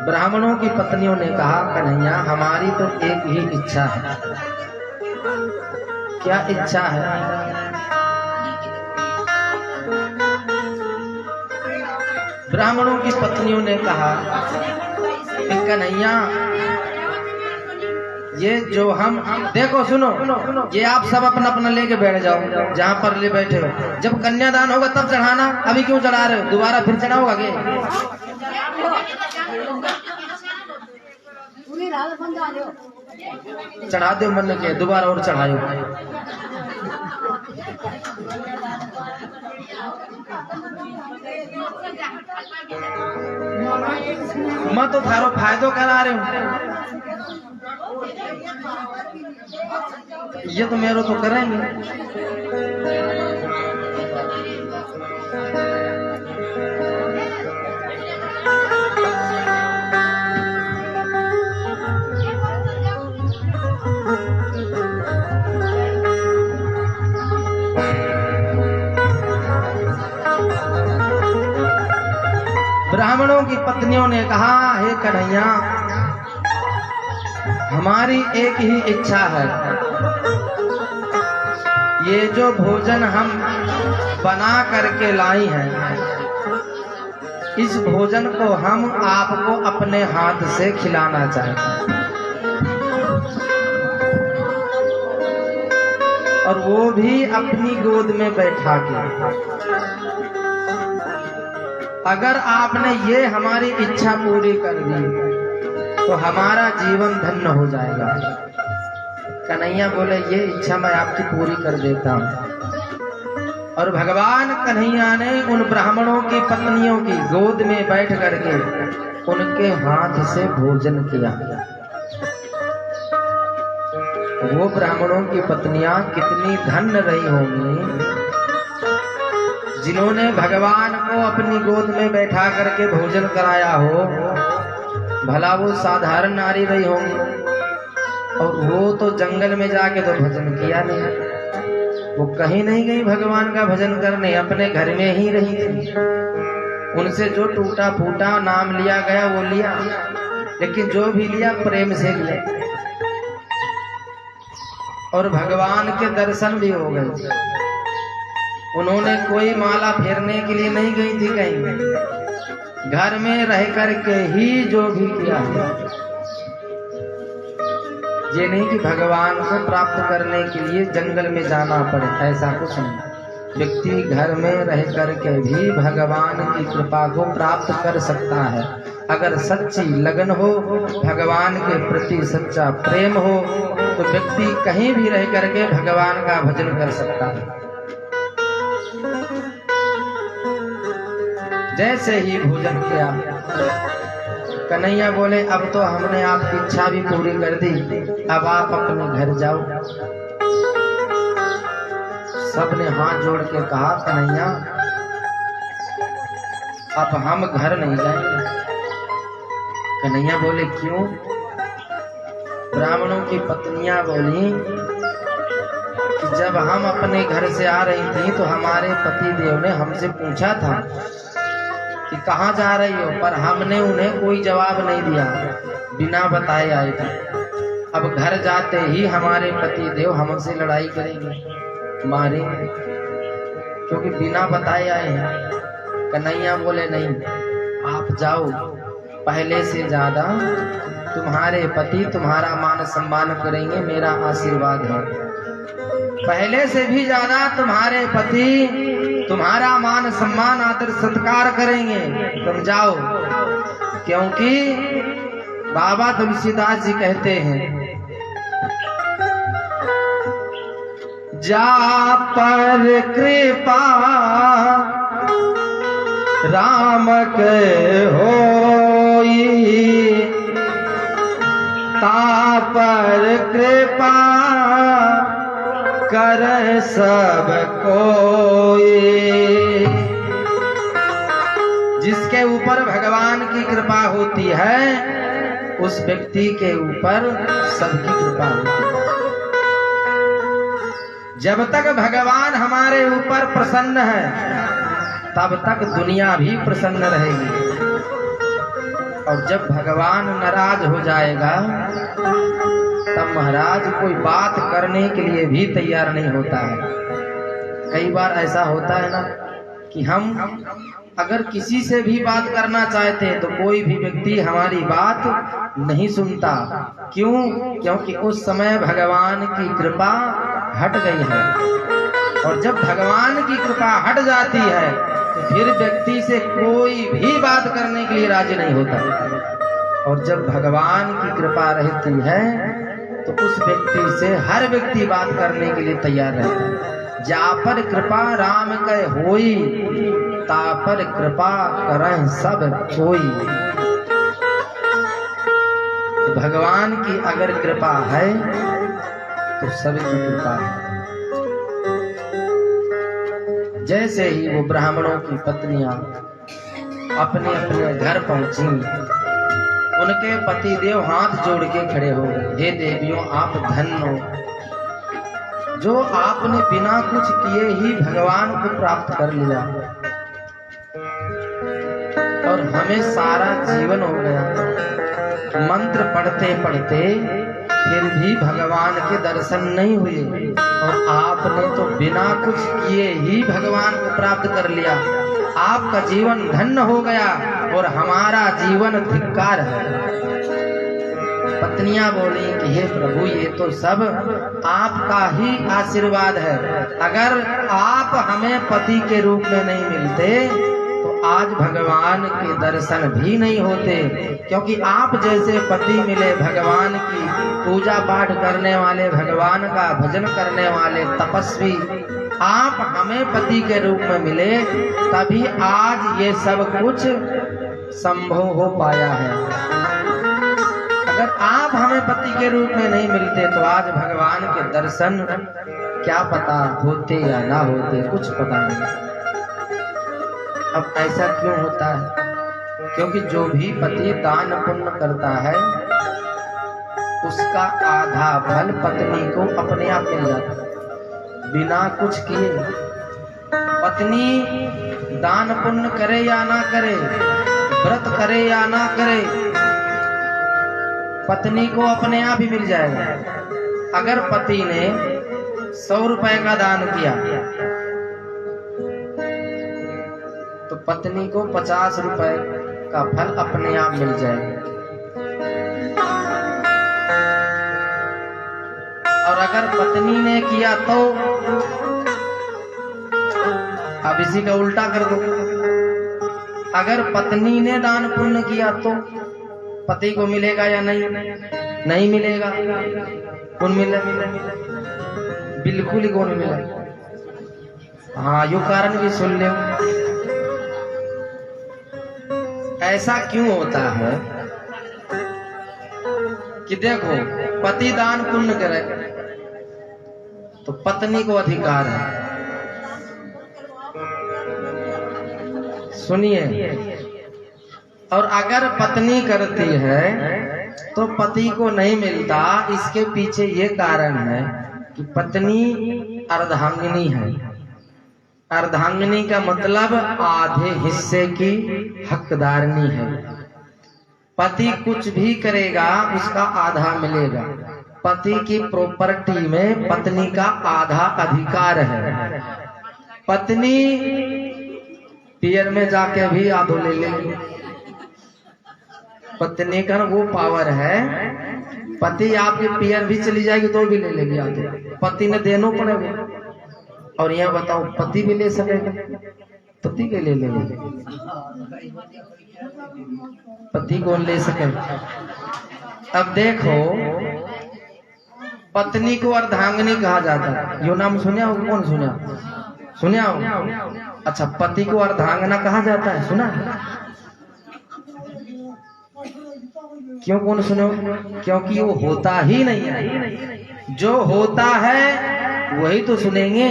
ब्राह्मणों की पत्नियों ने कहा कन्हैया हमारी तो एक ही इच्छा है। क्या इच्छा है? ब्राह्मणों की पत्नियों ने कहा कि कन्हैया ये जो हम देखो सुनो, ये आप सब अपना अपना लेके बैठ जाओ जहाँ पर ले बैठे हो, जब कन्यादान होगा तब चढ़ाना, अभी क्यों चढ़ा रहे हो? दोबारा फिर चढ़ाओगा के? चढ़ा दो मन के, दोबारा और चढ़ाओ। मैं तो थारो फायदो करा रहे हूँ, ये तो मेरे तो करेंगे। ब्राह्मणों की पत्नियों ने कहा, हे कन्हैया, हमारी एक ही इच्छा है, ये जो भोजन हम बना करके लाई हैं, इस भोजन को हम आपको अपने हाथ से खिलाना चाहते हैं, और वो भी अपनी गोद में बैठा के। अगर आपने ये हमारी इच्छा पूरी कर दी तो हमारा जीवन धन्य हो जाएगा। कन्हैया बोले, ये इच्छा मैं आपकी पूरी कर देता हूँ। और भगवान कन्हैया ने उन ब्राह्मणों की पत्नियों की गोद में बैठ करके उनके हाथ से भोजन किया। वो ब्राह्मणों की पत्नियां कितनी धन्य रही होंगी जिन्होंने भगवान को अपनी गोद में बैठा करके भोजन कराया हो। भला वो साधारण नारी रही होंगी, और वो तो जंगल में जाके तो भजन किया नहीं, वो कहीं नहीं गई भगवान का भजन करने, अपने घर में ही रही थी। उनसे जो टूटा फूटा नाम लिया गया वो लिया, लेकिन जो भी लिया प्रेम से लिया, और भगवान के दर्शन भी हो गए। उन्होंने कोई माला फेरने के लिए नहीं गई थी कहीं, घर में रह करके ही जो भी किया। ये नहीं कि भगवान को प्राप्त करने के लिए जंगल में जाना पड़े, ऐसा कुछ नहीं। व्यक्ति घर में रह करके भी भगवान की कृपा को प्राप्त कर सकता है। अगर सच्ची लगन हो, भगवान के प्रति सच्चा प्रेम हो, तो व्यक्ति कहीं भी रह करके भगवान का भजन कर सकता है। जैसे ही भोजन किया, कन्हैया बोले, अब तो हमने आपकी इच्छा भी पूरी कर दी, अब आप अपने घर जाओ। सबने हाथ जोड़ के कहा, कन्हैया, अब हम घर नहीं जाएंगे। कन्हैया बोले, क्यों? ब्राह्मणों की पत्नियां बोली कि जब हम अपने घर से आ रही थी तो हमारे पति देव ने हमसे पूछा था कि कहाँ जा रही हो, पर हमने उन्हें कोई जवाब नहीं दिया, बिना बताए आए थे। अब घर जाते ही हमारे पति देव हमसे लड़ाई करेंगे, मारेंगे, क्योंकि बिना बताए आए हैं। कन्हैया बोले, नहीं, आप जाओ, पहले से ज्यादा तुम्हारे पति तुम्हारा मान सम्मान करेंगे, मेरा आशीर्वाद है। पहले से भी ज्यादा तुम्हारे पति तुम्हारा मान सम्मान आदर सत्कार करेंगे, तुम जाओ। क्योंकि बाबा तुलसीदास जी कहते हैं, जा पर कृपा राम के होई, ता पर कृपा कर सब कोई। जिसके ऊपर भगवान की कृपा होती है, उस व्यक्ति के ऊपर सबकी कृपा होती है। जब तक भगवान हमारे ऊपर प्रसन्न है, तब तक दुनिया भी प्रसन्न रहेगी, और जब भगवान नाराज हो जाएगा, तब महाराज कोई बात करने के लिए भी तैयार नहीं होता है। कई बार ऐसा होता है ना कि हम अगर किसी से भी बात करना चाहते हैं तो कोई भी व्यक्ति हमारी बात नहीं सुनता। क्यों? क्योंकि उस समय भगवान की कृपा हट गई है, और जब भगवान की कृपा हट जाती है तो फिर व्यक्ति से कोई भी बात करने के लिए राजी नहीं होता। और जब भगवान की कृपा रहती है तो उस व्यक्ति से हर व्यक्ति बात करने के लिए तैयार रहता है। जा पर कृपा राम के होई, ता पर कृपा करह सब कोई। तो भगवान की अगर कृपा है तो सबकी कृपा है। जैसे ही वो ब्राह्मणों की पत्नियां अपने अपने घर पहुंची, उनके पति देव हाथ जोड़ के खड़े हो गए, हे देवियों, आप धन्य हो, जो आपने बिना कुछ किए ही भगवान को प्राप्त कर लिया। और हमें सारा जीवन हो गया, मंत्र पढ़ते पढ़ते फिर भी भगवान के दर्शन नहीं हुए, और आपने तो बिना कुछ किए ही भगवान को प्राप्त कर लिया। आपका जीवन धन्य हो गया और हमारा जीवन धिक्कार है। पत्नियां बोली कि हे प्रभु, ये तो सब आपका ही आशीर्वाद है। अगर आप हमें पति के रूप में नहीं मिलते तो आज भगवान के दर्शन भी नहीं होते, क्योंकि आप जैसे पति मिले, भगवान की पूजा पाठ करने वाले, भगवान का भजन करने वाले तपस्वी, आप हमें पति के रूप में मिले, तभी आज ये सब कुछ संभव हो पाया है। अगर आप हमें पति के रूप में नहीं मिलते तो आज भगवान के दर्शन क्या पता होते या ना होते, कुछ पता नहीं। अब ऐसा क्यों होता है? क्योंकि जो भी पति दान पुण्य करता है उसका आधा फल पत्नी को अपने आप मिल जाता है, बिना कुछ किए। पत्नी दान पुण्य करे या ना करे, व्रत करे या ना करे, पत्नी को अपने आप ही मिल जाएगा। अगर पति ने 100 रुपए का दान किया तो पत्नी को 50 रुपए का फल अपने आप मिल जाएगा। और अगर पत्नी ने किया तो अब इसी का उल्टा कर दो। अगर पत्नी ने दान पुण्य किया तो पति को मिलेगा या नहीं? नहीं मिलेगा। कौन मिले? बिल्कुल ही कौन मिले। हाँ, यो कारण भी सुन ले। ऐसा क्यों होता है कि देखो, पति दान पुण्य करे तो पत्नी को अधिकार है। सुनिए, और अगर पत्नी करती है तो पति को नहीं मिलता। इसके पीछे ये कारण है कि पत्नी अर्धांगिनी है। अर्धांगिनी का मतलब आधे हिस्से की हकदारनी है। पति कुछ भी करेगा उसका आधा मिलेगा। पति की प्रॉपर्टी में पत्नी का आधा अधिकार है। पत्नी पियर में जाके भी आधो ले लेगी। पत्नी का वो पावर है, पति आपके पियर भी चली जाएगी तो भी ले लेगी आधे। पति ने देना पड़ेगा। और यहाँ बताओ, पति भी ले सकेगा? पति के ले लेंगे, पति कौन ले सकेगा? अब देखो, पत्नी को अर्धांगिनी कहा जाता है। यो नाम सुनिया हो? कौन सुनिया? सुनिया हो? अच्छा, पति को अर्धांगना कहा जाता है, सुना? क्यों कौन सुनो? क्योंकि वो होता ही नहीं है। जो होता है वही तो सुनेंगे,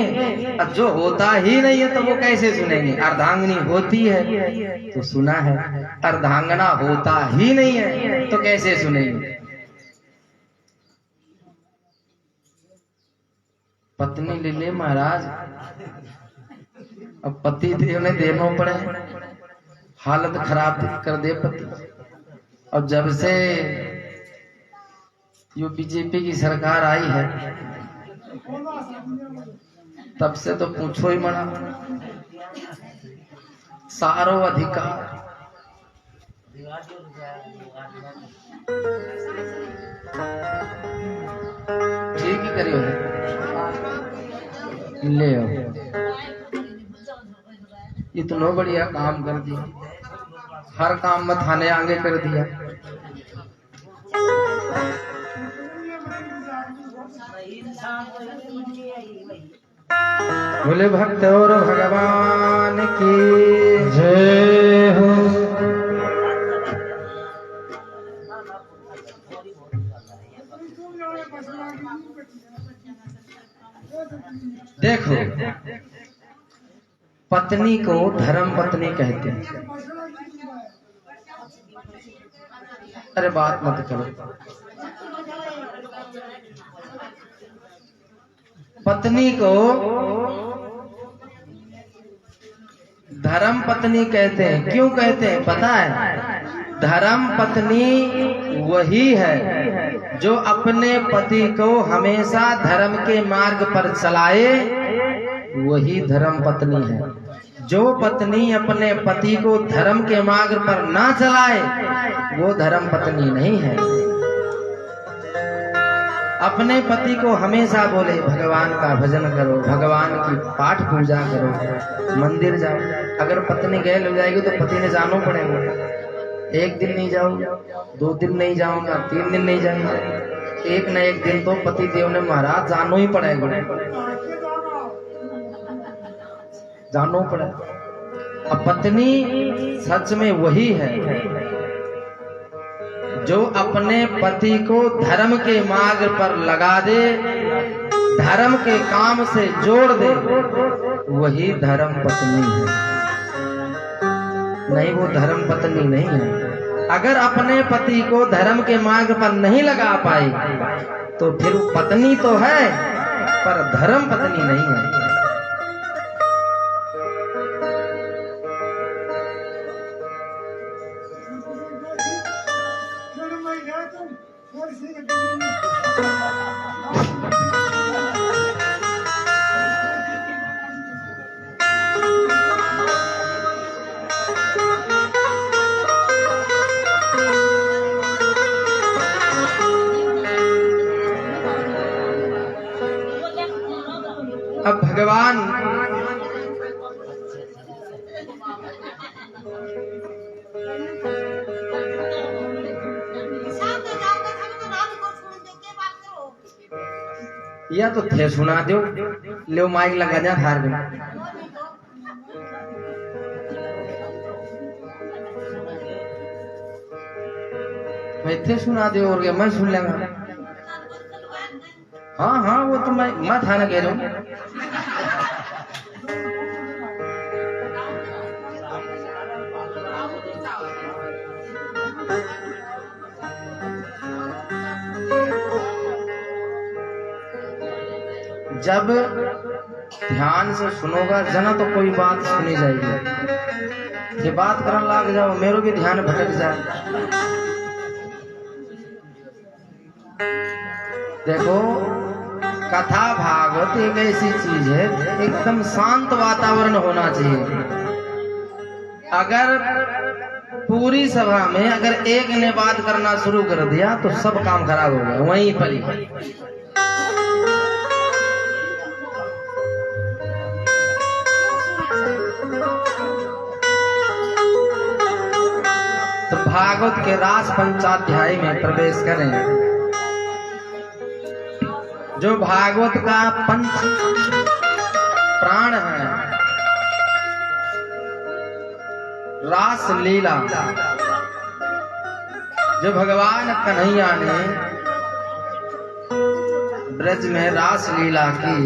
अब जो होता ही नहीं है तो वो कैसे सुनेंगे? अर्धांगिनी होती है तो सुना है, अर्धांगना होता ही नहीं है तो कैसे सुनेंगे? पत्नी ले ले महाराज, अब पति देव ने देना पड़े, हालत खराब कर दे पति। अब जब से यो बीजेपी की सरकार आई है तब से तो पूछो ही मना, सारो अधिकार। ठीक ही करियो, ले आओ। इतना बढ़िया काम कर दिया, हर काम में थाने आगे कर दिया। बोले भक्त और भगवान की जय हो। देखो, पत्नी को धर्म पत्नी कहते हैं। अरे बात मत करो। पत्नी को धर्म पत्नी कहते हैं। क्यों कहते हैं पता है? धर्म पत्नी वही है जो अपने पति को हमेशा धर्म के मार्ग पर चलाए, वही धर्म पत्नी है। जो पत्नी अपने पति को धर्म के मार्ग पर ना चलाए, वो धर्म पत्नी नहीं है। अपने पति को हमेशा बोले भगवान का भजन करो, भगवान की पाठ पूजा करो, मंदिर जाओ। अगर पत्नी गैल हो जाएगी तो पति ने जानो पड़ेगा। एक दिन नहीं जाऊंगा, 2 दिन नहीं जाऊंगा, 3 दिन नहीं जाऊंगा, एक न एक दिन तो पति देव ने महाराज जानो ही पड़ेगा, जानो पड़ेगा। अब पत्नी सच में वही है जो अपने पति को धर्म के मार्ग पर लगा दे, धर्म के काम से जोड़ दे, वही धर्म पत्नी है। नहीं, वो धर्म पत्नी नहीं है। अगर अपने पति को धर्म के मार्ग पर नहीं लगा पाई तो फिर पत्नी तो है पर धर्म पत्नी नहीं है। अब भगवान या तो थे सुना दो, ले माइक लगा जा थार दो। मैं थे सुना दो और मैं सुन लेगा। हाँ हाँ, वो तो मैं था ना कह रहा हूँ। जब ध्यान से सुनोगा जना तो कोई बात सुनी जाएगी। ये बात करने लग जाओ, मेरे भी ध्यान भटक जाए। देखो, कथा भागवत एक ऐसी चीज है, एकदम शांत वातावरण होना चाहिए। अगर पूरी सभा में अगर एक ने बात करना शुरू कर दिया तो सब काम खराब हो गया वहीं पर ही। तो भागवत के रास पंचाध्याय में प्रवेश करें। जो भागवत का पंच प्राण है, रास लीला, जो भगवान कन्हैया ने ब्रज में रास लीला की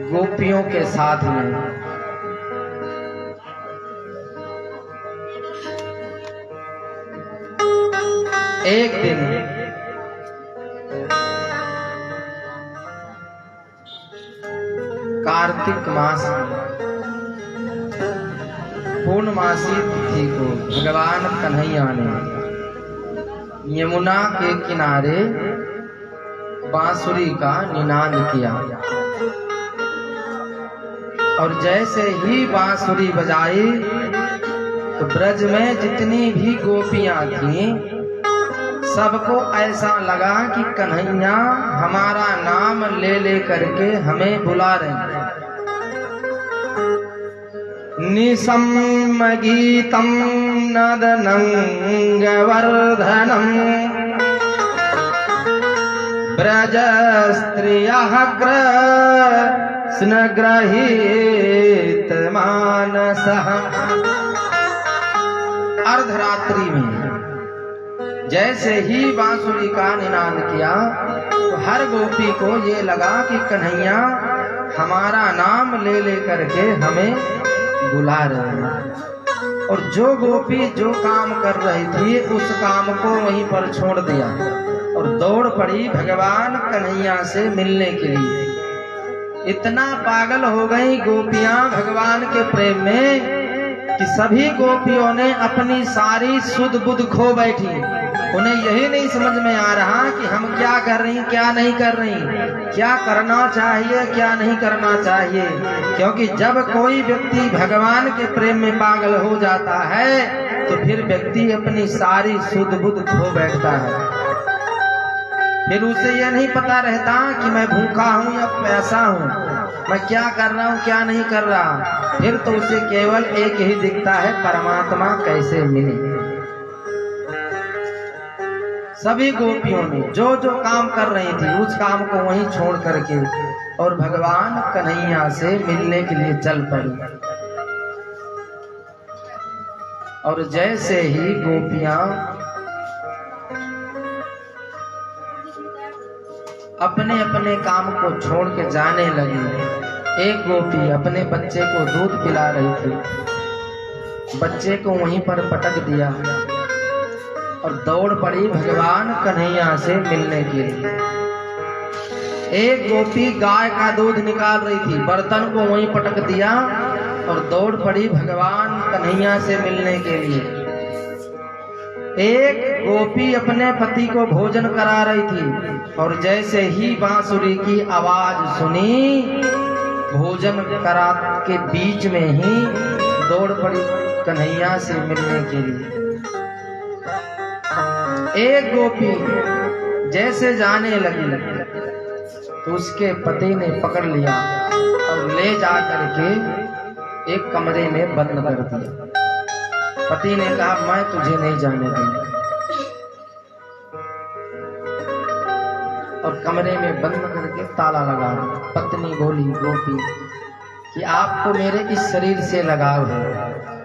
गोपियों के साथ में, एक दिन कार्तिक मास पूर्णमासी तिथि को भगवान कन्हैया ने यमुना के किनारे बांसुरी का निनाद किया। और जैसे ही बांसुरी बजाई तो ब्रज में जितनी भी गोपियां थीं, सबको ऐसा लगा कि कन्हैया हमारा नाम ले ले करके हमें बुला रहे हैं। निशम्म गीतम नदनं वर्धनम ब्रज स्त्रियः कृष्ण ग्रहीत मानसः। अर्धरात्रि में जैसे ही बांसुरी का निनाद किया तो हर गोपी को ये लगा कि कन्हैया हमारा नाम ले ले करके हमें बुला रहे हैं। और जो गोपी जो काम कर रही थी उस काम को वहीं पर छोड़ दिया और दौड़ पड़ी भगवान कन्हैया से मिलने के लिए। इतना पागल हो गई गोपियां भगवान के प्रेम में कि सभी गोपियों ने अपनी सारी सुध बुध खो बैठी। उन्हें यही नहीं समझ में आ रहा कि हम क्या कर रही क्या नहीं कर रही, क्या करना चाहिए क्या नहीं करना चाहिए। क्योंकि जब कोई व्यक्ति भगवान के प्रेम में पागल हो जाता है तो फिर व्यक्ति अपनी सारी सुध बुध खो बैठता है। फिर उसे यह नहीं पता रहता कि मैं भूखा हूं या प्यासा हूं, मैं क्या कर रहा हूं क्या नहीं कर रहा। फिर तो उसे केवल एक ही दिखता है, परमात्मा कैसे मिले। सभी गोपियों ने जो जो काम कर रही थी उस काम को वहीं छोड़ करके और भगवान कन्हैया से मिलने के लिए चल पड़ी। और जैसे ही गोपियां अपने अपने काम को छोड़ के जाने लगी, एक गोपी अपने बच्चे को दूध पिला रही थी, बच्चे को वहीं पर पटक दिया और दौड़ पड़ी भगवान कन्हैया से मिलने के लिए। एक गोपी गाय का दूध निकाल रही थी, बर्तन को वहीं पटक दिया और दौड़ पड़ी भगवान कन्हैया से मिलने के लिए। एक गोपी अपने पति को भोजन करा रही थी और जैसे ही बांसुरी की आवाज सुनी, भोजन करा के बीच में ही दौड़ पड़ी कन्हैया से मिलने के लिए। एक गोपी जैसे जाने लगी तो उसके पति ने पकड़ लिया और ले जा करके एक कमरे में बंद कर दिया। पति ने कहा मैं तुझे नहीं जाने दूंगा, और कमरे में बंद करके ताला लगा दिया। पत्नी बोली गोपी कि आपको मेरे इस शरीर से लगाव है,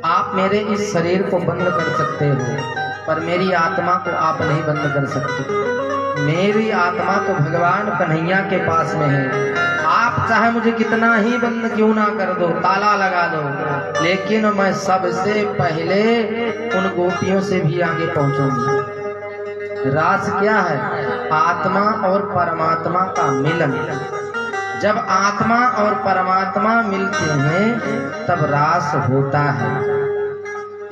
आप मेरे इस शरीर को बंद कर सकते हो पर मेरी आत्मा को आप नहीं बंद कर सकते। मेरी आत्मा तो भगवान कन्हैया के पास में है, आप चाहे मुझे कितना ही बंद क्यों ना कर दो, ताला लगा दो, लेकिन मैं सबसे पहले उन गोपियों से भी आगे पहुंचूंगी। रास क्या है? आत्मा और परमात्मा का मिलन। जब आत्मा और परमात्मा मिलते हैं तब रास होता है।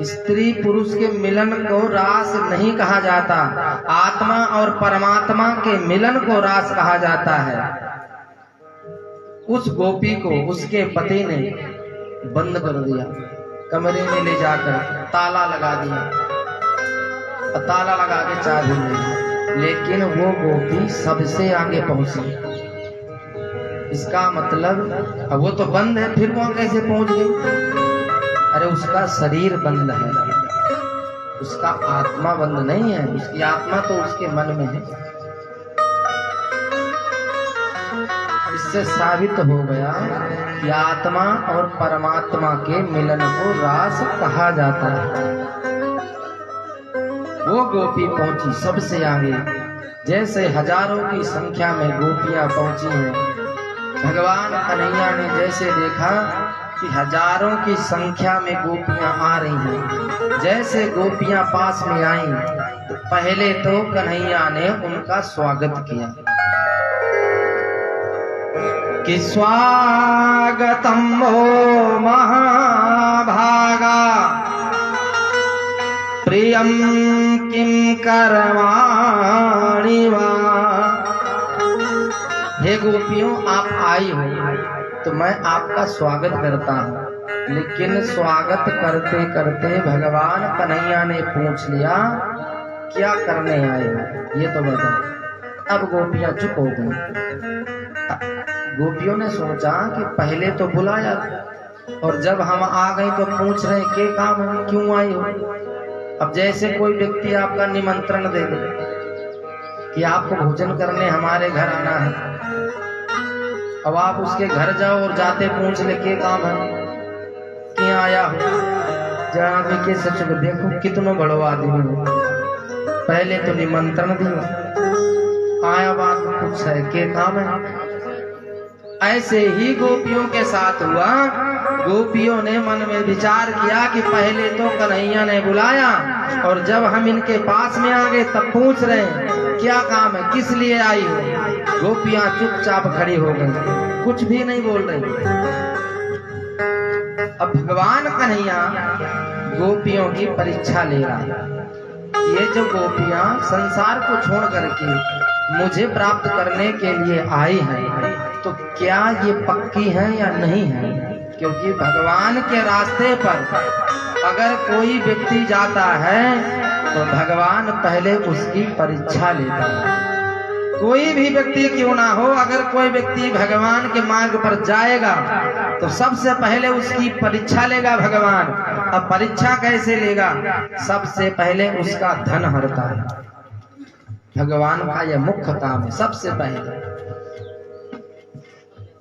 स्त्री पुरुष के मिलन को रास नहीं कहा जाता, आत्मा और परमात्मा के मिलन को रास कहा जाता है। उस गोपी को उसके पति ने बंद कर दिया, कमरे में ले जाकर ताला लगा दिया, ताला लगा के चाबी ली, लेकिन वो गोपी सबसे आगे पहुंची। इसका मतलब अब वो तो बंद है, फिर वहां कैसे पहुंच गई? अरे उसका शरीर बंद है, उसका आत्मा बंद नहीं है, उसकी आत्मा तो उसके मन में है। इससे साबित हो गया कि आत्मा और परमात्मा के मिलन को रास कहा जाता है। वो गोपी पहुंची सबसे आगे, जैसे हजारों की संख्या में गोपियां पहुंची हैं। भगवान कन्हैया ने जैसे देखा कि हजारों की संख्या में गोपियां आ रही हैं, जैसे गोपियां पास में आईं तो पहले तो कन्हैया ने उनका स्वागत किया कि स्वागतम ओ महाभागा प्रियम किम करवाणि वा। हे गोपियों, आप आई हो तो मैं आपका स्वागत करता हूँ, लेकिन स्वागत करते करते भगवान कन्हैया ने पूछ लिया क्या करने आए हो, ये तो बताओ। अब गोपियां चुप हो गई। गोपियों ने सोचा कि पहले तो बुलाया और जब हम आ गए तो पूछ रहे के काम है, क्यों आई हो। अब जैसे कोई व्यक्ति आपका निमंत्रण दे दे कि आपको भोजन करने हमारे घर आना है, अब आप उसके घर जाओ और जाते पूछ ले के काम है, क्या आया हो। जरा भी के सच को देखो कितनो बड़ो आदमी हो, पहले तो निमंत्रण दियो, आया बात कुछ है के काम है। ऐसे ही गोपियों के साथ हुआ। गोपियों ने मन में विचार किया कि पहले तो कन्हैया ने बुलाया और जब हम इनके पास में आ गए तब पूछ रहे हैं क्या काम है, किस लिए आई हो। गोपियां चुपचाप खड़ी हो गई, कुछ भी नहीं बोल रही। अब भगवान कन्हैया गोपियों की परीक्षा ले रहा है। ये जो गोपियां संसार को छोड़ करके मुझे प्राप्त करने के लिए आई हैं, तो क्या ये पक्की हैं या नहीं है? क्योंकि भगवान के रास्ते पर अगर कोई व्यक्ति जाता है तो भगवान पहले उसकी परीक्षा लेता है। कोई भी व्यक्ति क्यों ना हो, अगर कोई व्यक्ति भगवान के मार्ग पर जाएगा तो सबसे पहले उसकी परीक्षा लेगा भगवान। अब परीक्षा कैसे लेगा? सबसे पहले उसका धन हरता है। भगवान का यह मुख्य काम है। सबसे पहले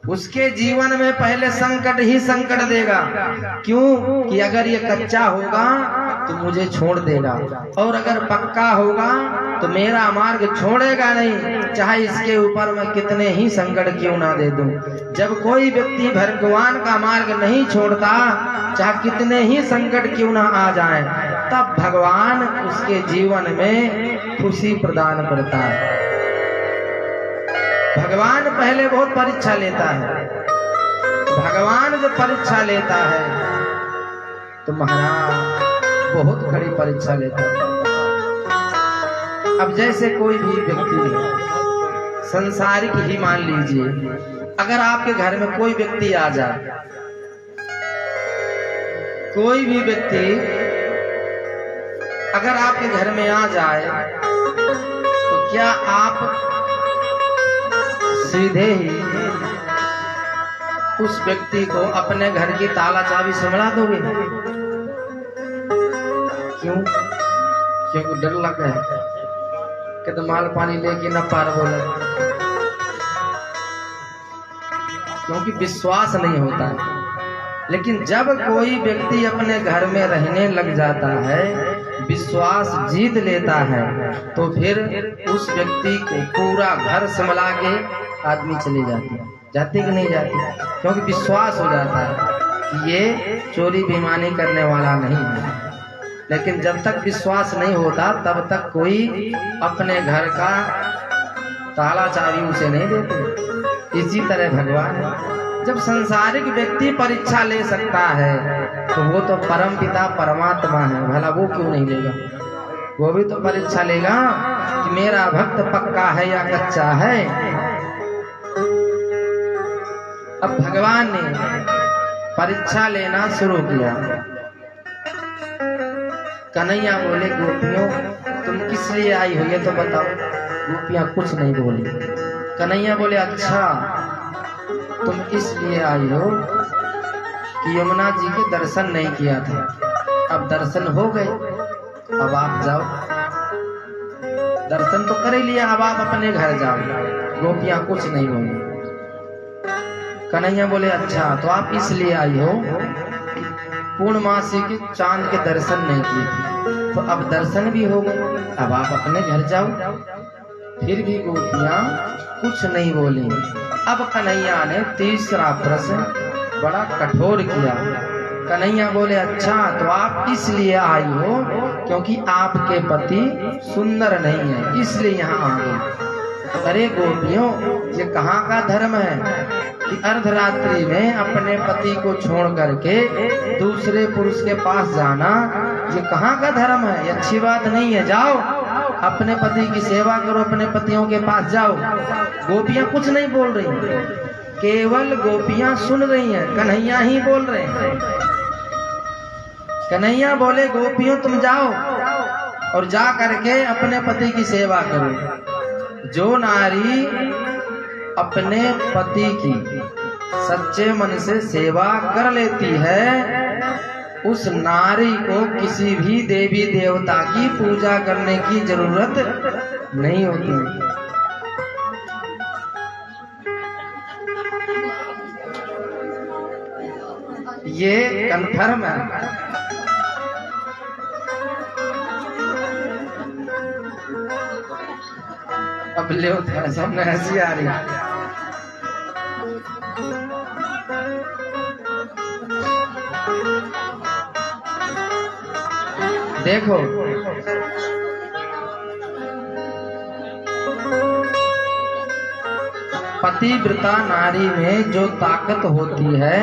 उसके जीवन में पहले संकट ही संकट देगा। क्यों? कि अगर ये कच्चा होगा तो मुझे छोड़ देगा, और अगर पक्का होगा तो मेरा मार्ग छोड़ेगा नहीं, चाहे इसके ऊपर मैं कितने ही संकट क्यों ना दे दूं। जब कोई व्यक्ति भगवान का मार्ग नहीं छोड़ता, चाहे कितने ही संकट क्यों ना आ जाएं, तब भगवान उसके जीवन में खुशी प्रदान करता है। भगवान पहले बहुत परीक्षा लेता है। भगवान जब परीक्षा लेता है तो महाराज बहुत बड़ी परीक्षा लेता है। अब जैसे कोई भी व्यक्ति संसारिक ही मान लीजिए, अगर आपके घर में कोई व्यक्ति आ जाए, कोई भी व्यक्ति अगर आपके घर में आ जाए तो क्या आप सीधे ही उस व्यक्ति को अपने घर की ताला चाबी संभला दोगे? क्यों? क्योंकि डर लगा है कि तो माल पानी लेके न पार बोले, क्योंकि विश्वास नहीं होता है। लेकिन जब कोई व्यक्ति अपने घर में रहने लग जाता है, विश्वास जीत लेता है, तो फिर उस व्यक्ति को पूरा घर संभला के आदमी चले जाते कि नहीं जाते? क्योंकि विश्वास हो जाता है कि ये चोरी बेईमानी करने वाला नहीं है। लेकिन जब तक विश्वास नहीं होता तब तक कोई अपने घर का ताला चाबी उसे नहीं देते। इसी तरह भगवान है। जब संसारिक व्यक्ति परीक्षा ले सकता है तो वो तो परम पिता परमात्मा है, भला वो क्यों नहीं लेगा? वो भी तो परीक्षा लेगा कि मेरा भक्त पक्का है या कच्चा है। अब भगवान ने परीक्षा लेना शुरू किया। कन्हैया बोले, गोपियों तुम किस लिए आई हो ये तो बताओ। गोपियां कुछ नहीं बोली। कन्हैया बोले, अच्छा तुम इसलिए आई हो कि यमुना जी के दर्शन नहीं किया था, अब दर्शन हो गए, अब आप जाओ। दर्शन तो कर ही लिया, अब आप अपने घर जाओ। गोपियां कुछ नहीं बोली। कन्हैया बोले, अच्छा तो आप इसलिए आई हो कि पूर्णमासी के चांद के दर्शन नहीं किए थे, तो अब दर्शन भी हो गए, अब आप अपने घर जाओ। फिर भी गोपियां कुछ नहीं बोली। अब कन्हैया ने तीसरा प्रश्न बड़ा कठोर किया। कन्हैया बोले, अच्छा तो आप इसलिए आई हो क्योंकि आपके पति सुंदर नहीं है, इसलिए यहाँ आ गए। अरे गोपियों, ये कहाँ का धर्म है कि अर्धरात्रि में अपने पति को छोड़ करके दूसरे पुरुष के पास जाना? ये कहाँ का धर्म है? ये अच्छी बात नहीं है। जाओ अपने पति की सेवा करो, अपने पतियों के पास जाओ। गोपियां कुछ नहीं बोल रही, केवल गोपियां सुन रही हैं। कन्हैया ही बोल रहे हैं। कन्हैया बोले, गोपियों तुम जाओ और जा करके अपने पति की सेवा करो। जो नारी अपने पति की सच्चे मन से सेवा कर लेती है, उस नारी को किसी भी देवी देवता की पूजा करने की जरूरत नहीं होती। ये कन्फर्म है। अब ले सामने हंसी आ रही। देखो पतिव्रता नारी में जो ताकत होती है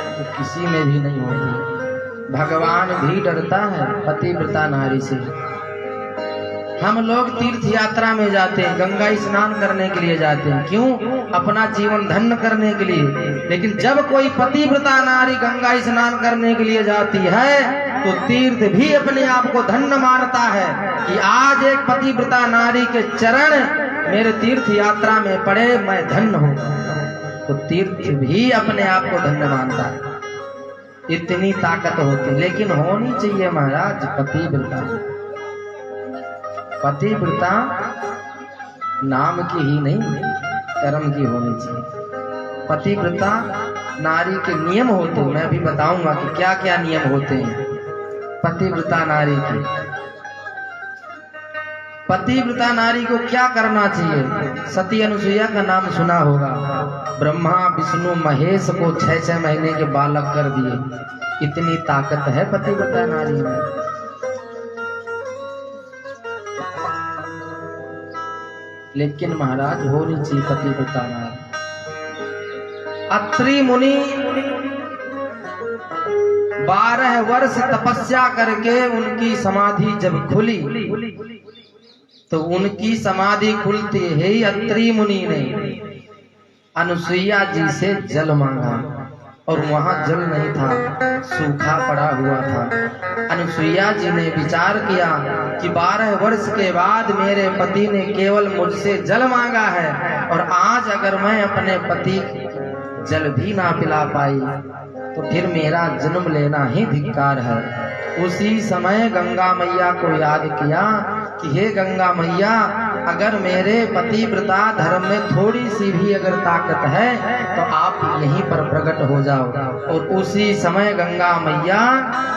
वो किसी में भी नहीं होती। भगवान भी डरता है पतिव्रता नारी से। हम लोग तीर्थ यात्रा में जाते हैं, गंगा स्नान करने के लिए जाते हैं, क्यों? अपना जीवन धन्य करने के लिए। लेकिन जब कोई पतिव्रता नारी गंगा स्नान करने के लिए जाती है तो तीर्थ भी अपने आप को धन्य मानता है कि आज एक पतिव्रता नारी के चरण मेरे तीर्थ यात्रा में पड़े, मैं धन्य हूँ। तो तीर्थ भी अपने आप को धन्य मानता है। इतनी ताकत होती, लेकिन होनी चाहिए महाराज पतिव्रता। पतिव्रता नाम की ही नहीं, कर्म की होनी चाहिए। पतिव्रता नारी के नियम होते हैं, मैं भी बताऊंगा कि क्या क्या नियम होते हैं पतिव्रता नारी के। पतिव्रता नारी को क्या करना चाहिए? सती अनुसुईया का नाम सुना होगा। ब्रह्मा विष्णु महेश को 6-6 महीने के बालक कर दिए। इतनी ताकत है पतिव्रता नारी में। लेकिन महाराज होनी चाहिए पतिव्रता नारी। अत्रि मुनि 12 वर्ष तपस्या करके उनकी समाधि जब खुली तो उनकी समाधि खुलते ही अत्रि मुनि ने अनुसुईया जी से जल मांगा और वहां जल नहीं था, सूखा पड़ा हुआ था। अनुसुईया जी ने विचार किया कि 12 वर्ष के बाद मेरे पति ने केवल मुझसे जल मांगा है और आज अगर मैं अपने पति जल भी ना पिला पाई तो फिर मेरा जन्म लेना ही धिक्कार है। उसी समय गंगा मैया को याद किया कि हे गंगा मैया, अगर मेरे पतिव्रता धर्म में थोड़ी सी भी अगर ताकत है तो आप यहीं पर प्रकट हो जाओ। और उसी समय गंगा मैया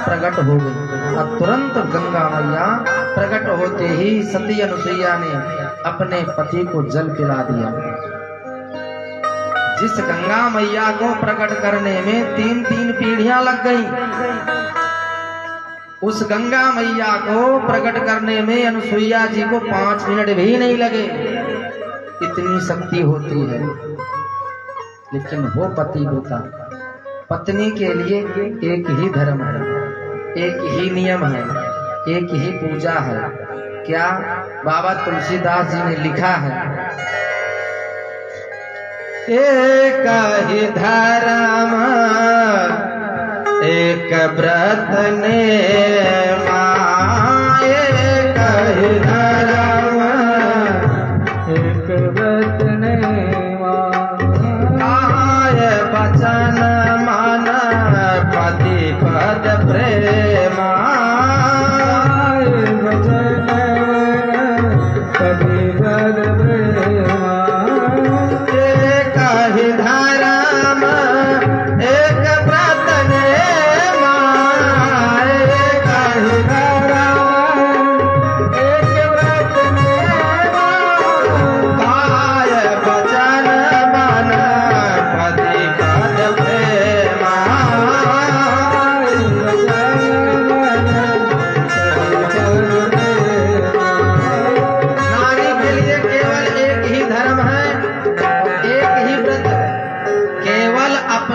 प्रकट हो गई और तुरंत गंगा मैया प्रकट होते ही सती अनुसुईया ने अपने पति को जल पिला दिया। जिस गंगा मैया को प्रकट करने में 3-3 पीढ़ियां लग गई, उस गंगा मैया को प्रकट करने में अनुसुईया जी को 5 मिनट भी नहीं लगे। इतनी शक्ति होती है। लेकिन वो पतिव्रता, पत्नी के लिए एक ही धर्म है, एक ही नियम है, एक ही पूजा है। क्या? बाबा तुलसीदास जी ने लिखा है, एक ही धर्म एक व्रत ने एक ही धर्म एक व्रत ने काय वचन मन पति पद प्रेमा वचन पति पद प्रेमा। एक ही धर्म एक व्रत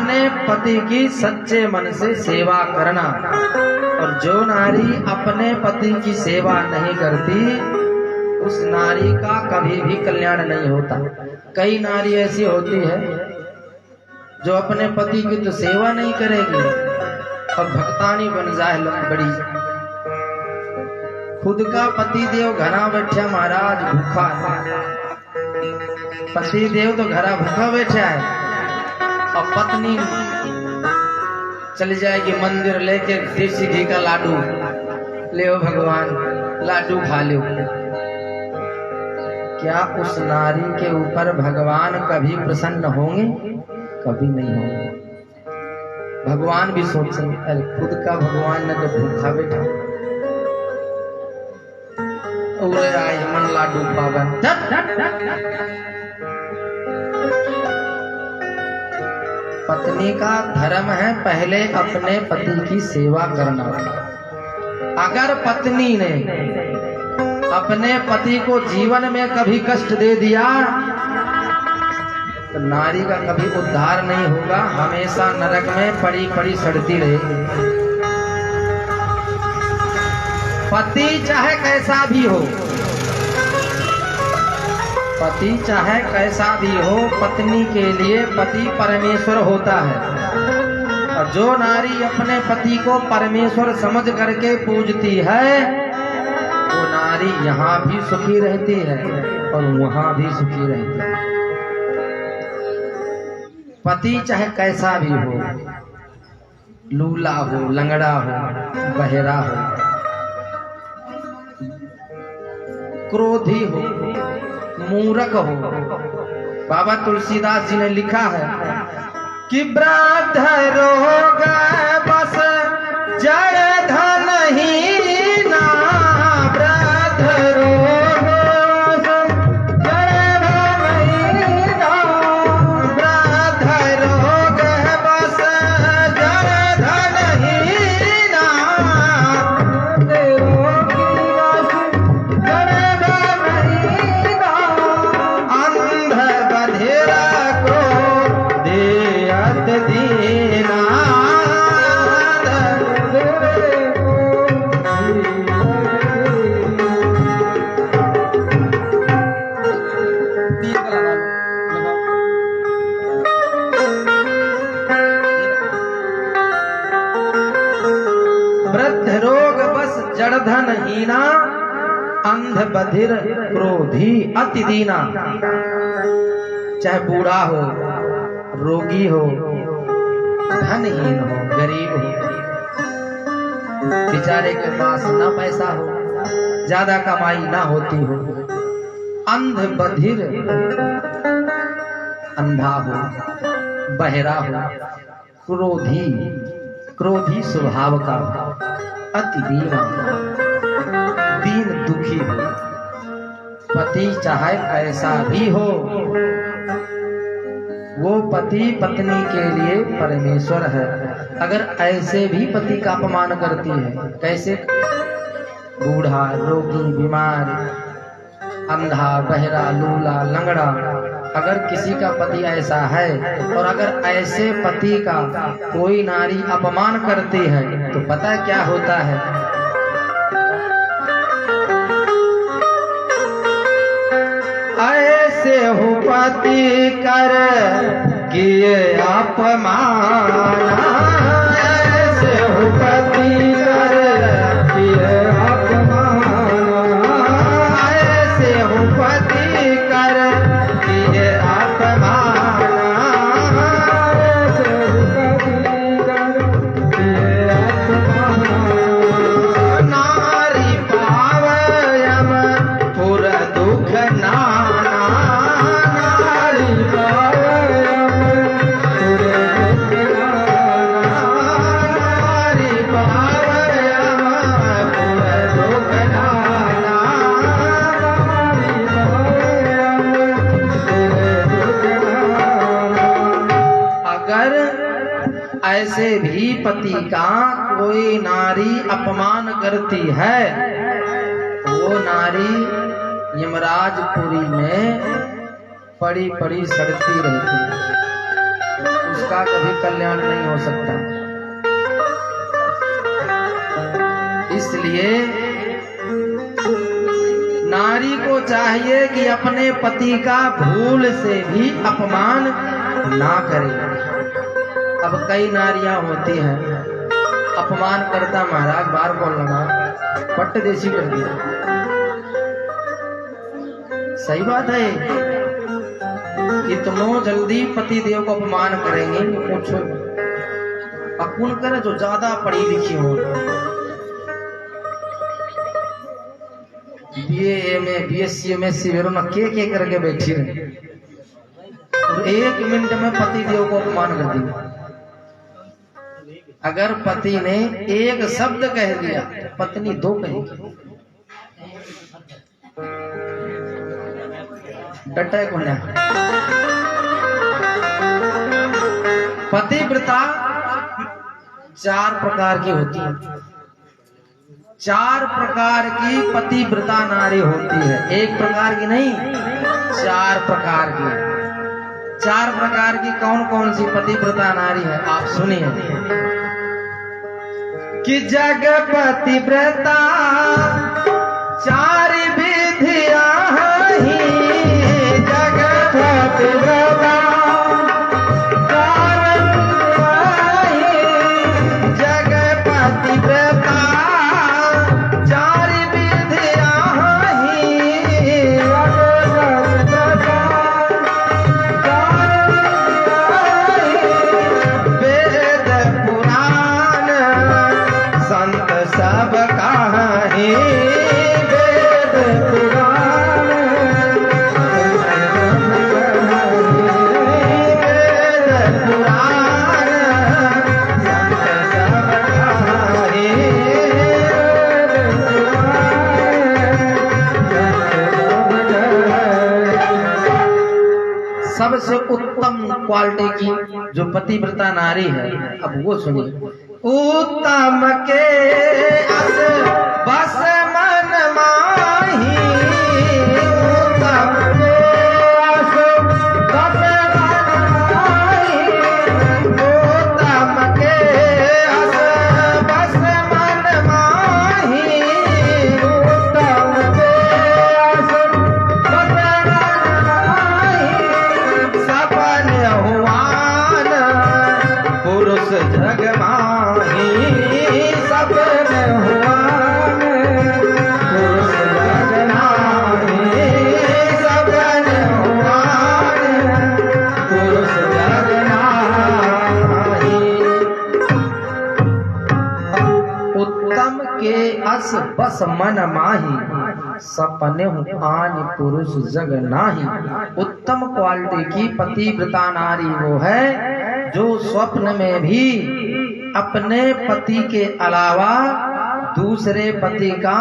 ने पति की सच्चे मन से सेवा करना। और जो नारी अपने पति की सेवा नहीं करती उस नारी का कभी भी कल्याण नहीं होता। कई नारी ऐसी होती है जो अपने पति की तो सेवा नहीं करेगी और भक्तानी बन जाए बड़ी। खुद का पति देव घरा बैठा महाराज भूखा है, पति देव तो घरा भूखा बैठा है और पत्नी चली जाएगी मंदिर लेके देसी घी का लाडू, ले भगवान लाडू खा लो। क्या उस नारी के ऊपर भगवान कभी प्रसन्न होंगे? कभी नहीं होंगे। भगवान भी सोचेंगे अरे खुद का भगवान ने तो भूखा बैठा, उरे आए मन लाडू पावन। पत्नी का धर्म है पहले अपने पति की सेवा करना। अगर पत्नी ने अपने पति को जीवन में कभी कष्ट दे दिया तो नारी का कभी उद्धार नहीं होगा, हमेशा नरक में पड़ी पड़ी सड़ती रहेगी। पति चाहे कैसा भी हो, पति चाहे कैसा भी हो, पत्नी के लिए पति परमेश्वर होता है। और जो नारी अपने पति को परमेश्वर समझ करके पूजती है, वो नारी यहाँ भी सुखी रहती है और वहां भी सुखी रहती है। पति चाहे कैसा भी हो, लूला हो, लंगड़ा हो, बहरा हो, क्रोधी हो, मूर्ख हो, बाबा तुलसीदास जी ने लिखा है कि वृद्ध रोग बस जड़ धन ही ना, वृद्ध रोग जड़ धन ही ना, वृद्ध रोग बस जड़ धन ही ना, अंध बधिरा को देयत दीना। वृद्ध रोग बस जड़धन हीना, अंध बधिर क्रोधी अति दीना। चाहे बूढ़ा हो, रोगी हो, धनहीन हो, गरीब हो, बेचारे के पास ना पैसा हो, ज्यादा कमाई ना होती हो, अंध बधिर, अंधा हो, बहरा हो, क्रोधी, क्रोधी स्वभाव का हो, अति दीना, दीन दुखी हो। पति चाहे कैसा भी हो, वो पति पत्नी के लिए परमेश्वर है। अगर ऐसे भी पति का अपमान करती है, कैसे? बूढ़ा, रोगी, बीमार, अंधा, बहरा, लूला, लंगड़ा, अगर किसी का पति ऐसा है और अगर ऐसे पति का कोई नारी अपमान करती है तो पता क्या होता है? ऐसे हो पति कर किए अपमान, ऐसे हो पति कर किए अपमान, ऐसे हो पति कर किए अपमान, ऐसे हो पति कर किए अपमान। नारी पावयम पुर दुख नाना, नारी पावयम पुर दुख नाना, नारी पावयम पुर दुख नाना, नारी पावयम पुर दुख नाना। अगर ऐसे भी पति का कोई नारी अपमान करती है, वो नारी यमराजपुरी में पड़ी पड़ी सड़ती रहती है, उसका कभी कल्याण नहीं हो सकता। इसलिए नारी को चाहिए कि अपने पति का भूल से भी अपमान ना करे। अब कई नारियां होती हैं, अपमान करता महाराज बार बोल लगा, पट्ट देसी कर दिया। सही बात है, इतनो जल्दी पति देव को अपमान करेंगे कि पूछो। अपुन करे जो ज्यादा पढ़ी लिखी हो, बीए, एमए, बीएससी, एमएससी वेरो के करके बैठी रहे और 1 मिनट में पति देव को अपमान कर दिया। अगर पति ने एक शब्द कह दिया, पत्नी 2 कहेगी। डटे को ना। पतिव्रता 4 प्रकार की होती है। 4 प्रकार की पतिव्रता नारी होती है, एक प्रकार की नहीं, 4 प्रकार की। 4 प्रकार की कौन कौन सी पतिव्रता नारी है आप सुनिए। कि जग पतिव्रता 4 विधियां ही, जग पतिव्रता सबसे उत्तम क्वालिटी की जो पतिव्रता नारी है, अब वो सुनिए। उत्तम के अस बस मन माही, उत्तम के अस बस मन माही, उत्तम के अस बस मन माही, उत्तम के अस बस मन माही, सपन हुआन पुरुष जग माही, सपन हुआन पुरुष जग माही, सपन हुआन पुरुष जग माही। उत्तम के अस बस मन माही, सपने आन पुरुष जग नाही। उत्तम क्वालिटी की पतिव्रता नारी वो है जो स्वप्न में भी अपने पति के अलावा दूसरे पति का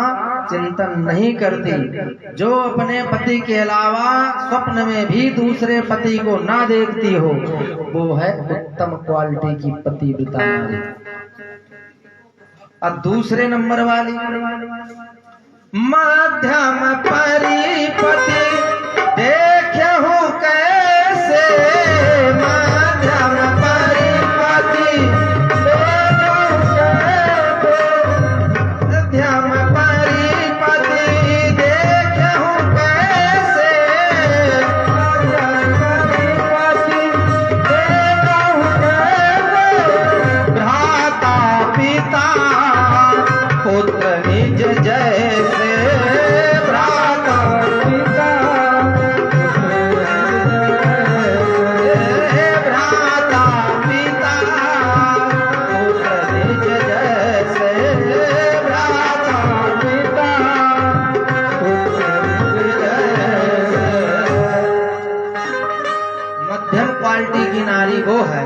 चिंतन नहीं करती, जो अपने पति के अलावा स्वप्न में भी दूसरे पति को ना देखती हो, वो है उत्तम क्वालिटी की पतिव्रता नारी। और दूसरे नंबर वाली मध्यम परिपति देखहु कैसे, मध्यम परिपति देखहु कैसे, मध्यम परिपति देखहु कैसे, मध्यम परिपति देखहु कैसे, भ्राता पिता पुत्र निज जैसे, भ्राता पिता भ्राता पिता पुत्र निज जैसे, भ्राता पिता पुत्र निज जैसे। मध्यम क्वालिटी की नारी वो है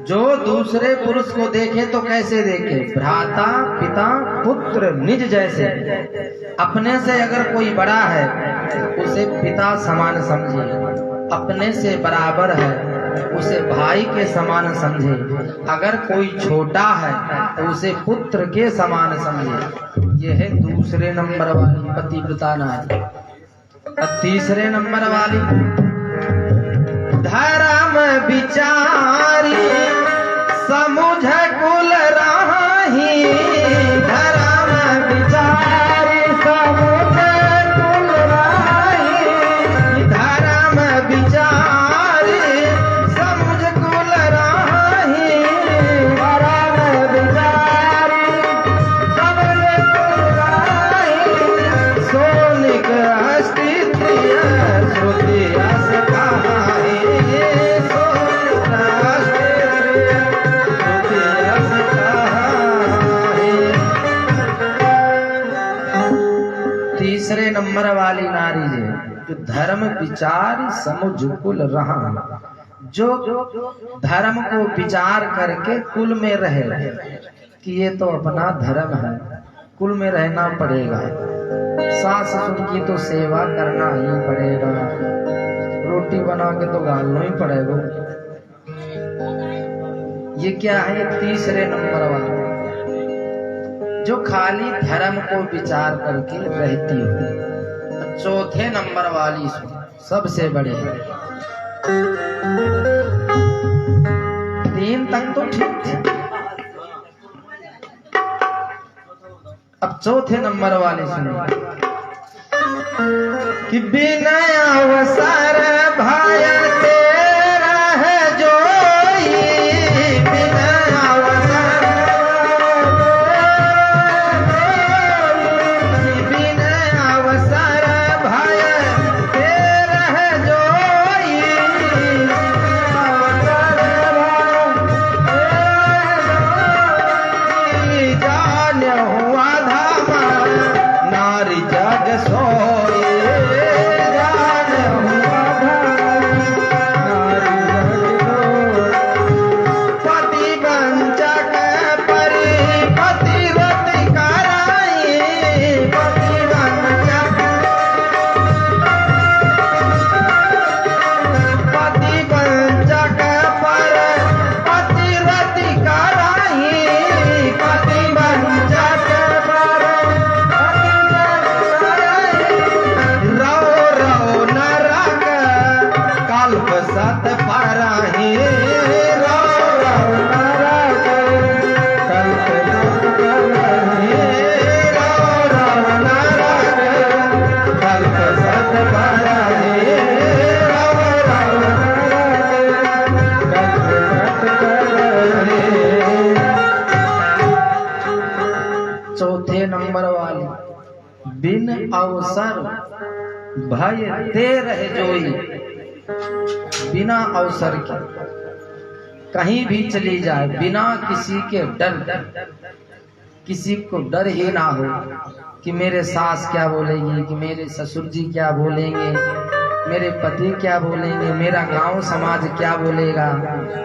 जो दूसरे पुरुष को देखे तो कैसे देखे, भ्राता पिता पुत्र निज जैसे। अपने से अगर कोई बड़ा है उसे पिता समान समझे, अपने से बराबर है उसे भाई के समान समझे, अगर कोई छोटा है तो उसे पुत्र के समान समझे। यह है दूसरे नंबर वाली पतिव्रता नारी। और तीसरे नंबर वाली धर्म विचारी समुझ कुल राही, धर्म विचारी समुझ कुल राही, धर्म विचारी समुझ कुल राही, धर्म विचारी समुझ कुल राही, सोनिक अस्तित्व श्रुति अस कहाई, सोनिक अस्तित्व श्रुति अस कहाई। तीसरे नंबर वाली नारी है जो धर्म विचार समुझ कुल रहा, जो धर्म को विचार करके कुल में रहे कि ये तो अपना धर्म है, कुल में रहना पड़ेगा, सास ससुर की तो सेवा करना ही पड़ेगा, रोटी बना के तो गालना ही पड़ेगा। ये क्या है? तीसरे नंबर वाला जो खाली धर्म को विचार करके रहती हो। चौथे नंबर वाली सबसे बड़े है। 3 तक तो ठीक थे, अब चौथे नंबर वाले सुनिए कि बिना अवसर भाई तेरा है जोई, बिना अवसर, बिना अवसर भाई तेरा है जोई, जान हुआ धाम नारी जग सोई, बिन अवसर भय ते रह जोई, बिना अवसर के कहीं भी चली जाए, बिना किसी के डर, किसी को डर ही ना हो कि मेरे सास क्या बोलेगी, कि मेरे ससुर जी क्या बोलेंगे, मेरे पति क्या बोलेंगे, मेरा गांव समाज क्या बोलेगा,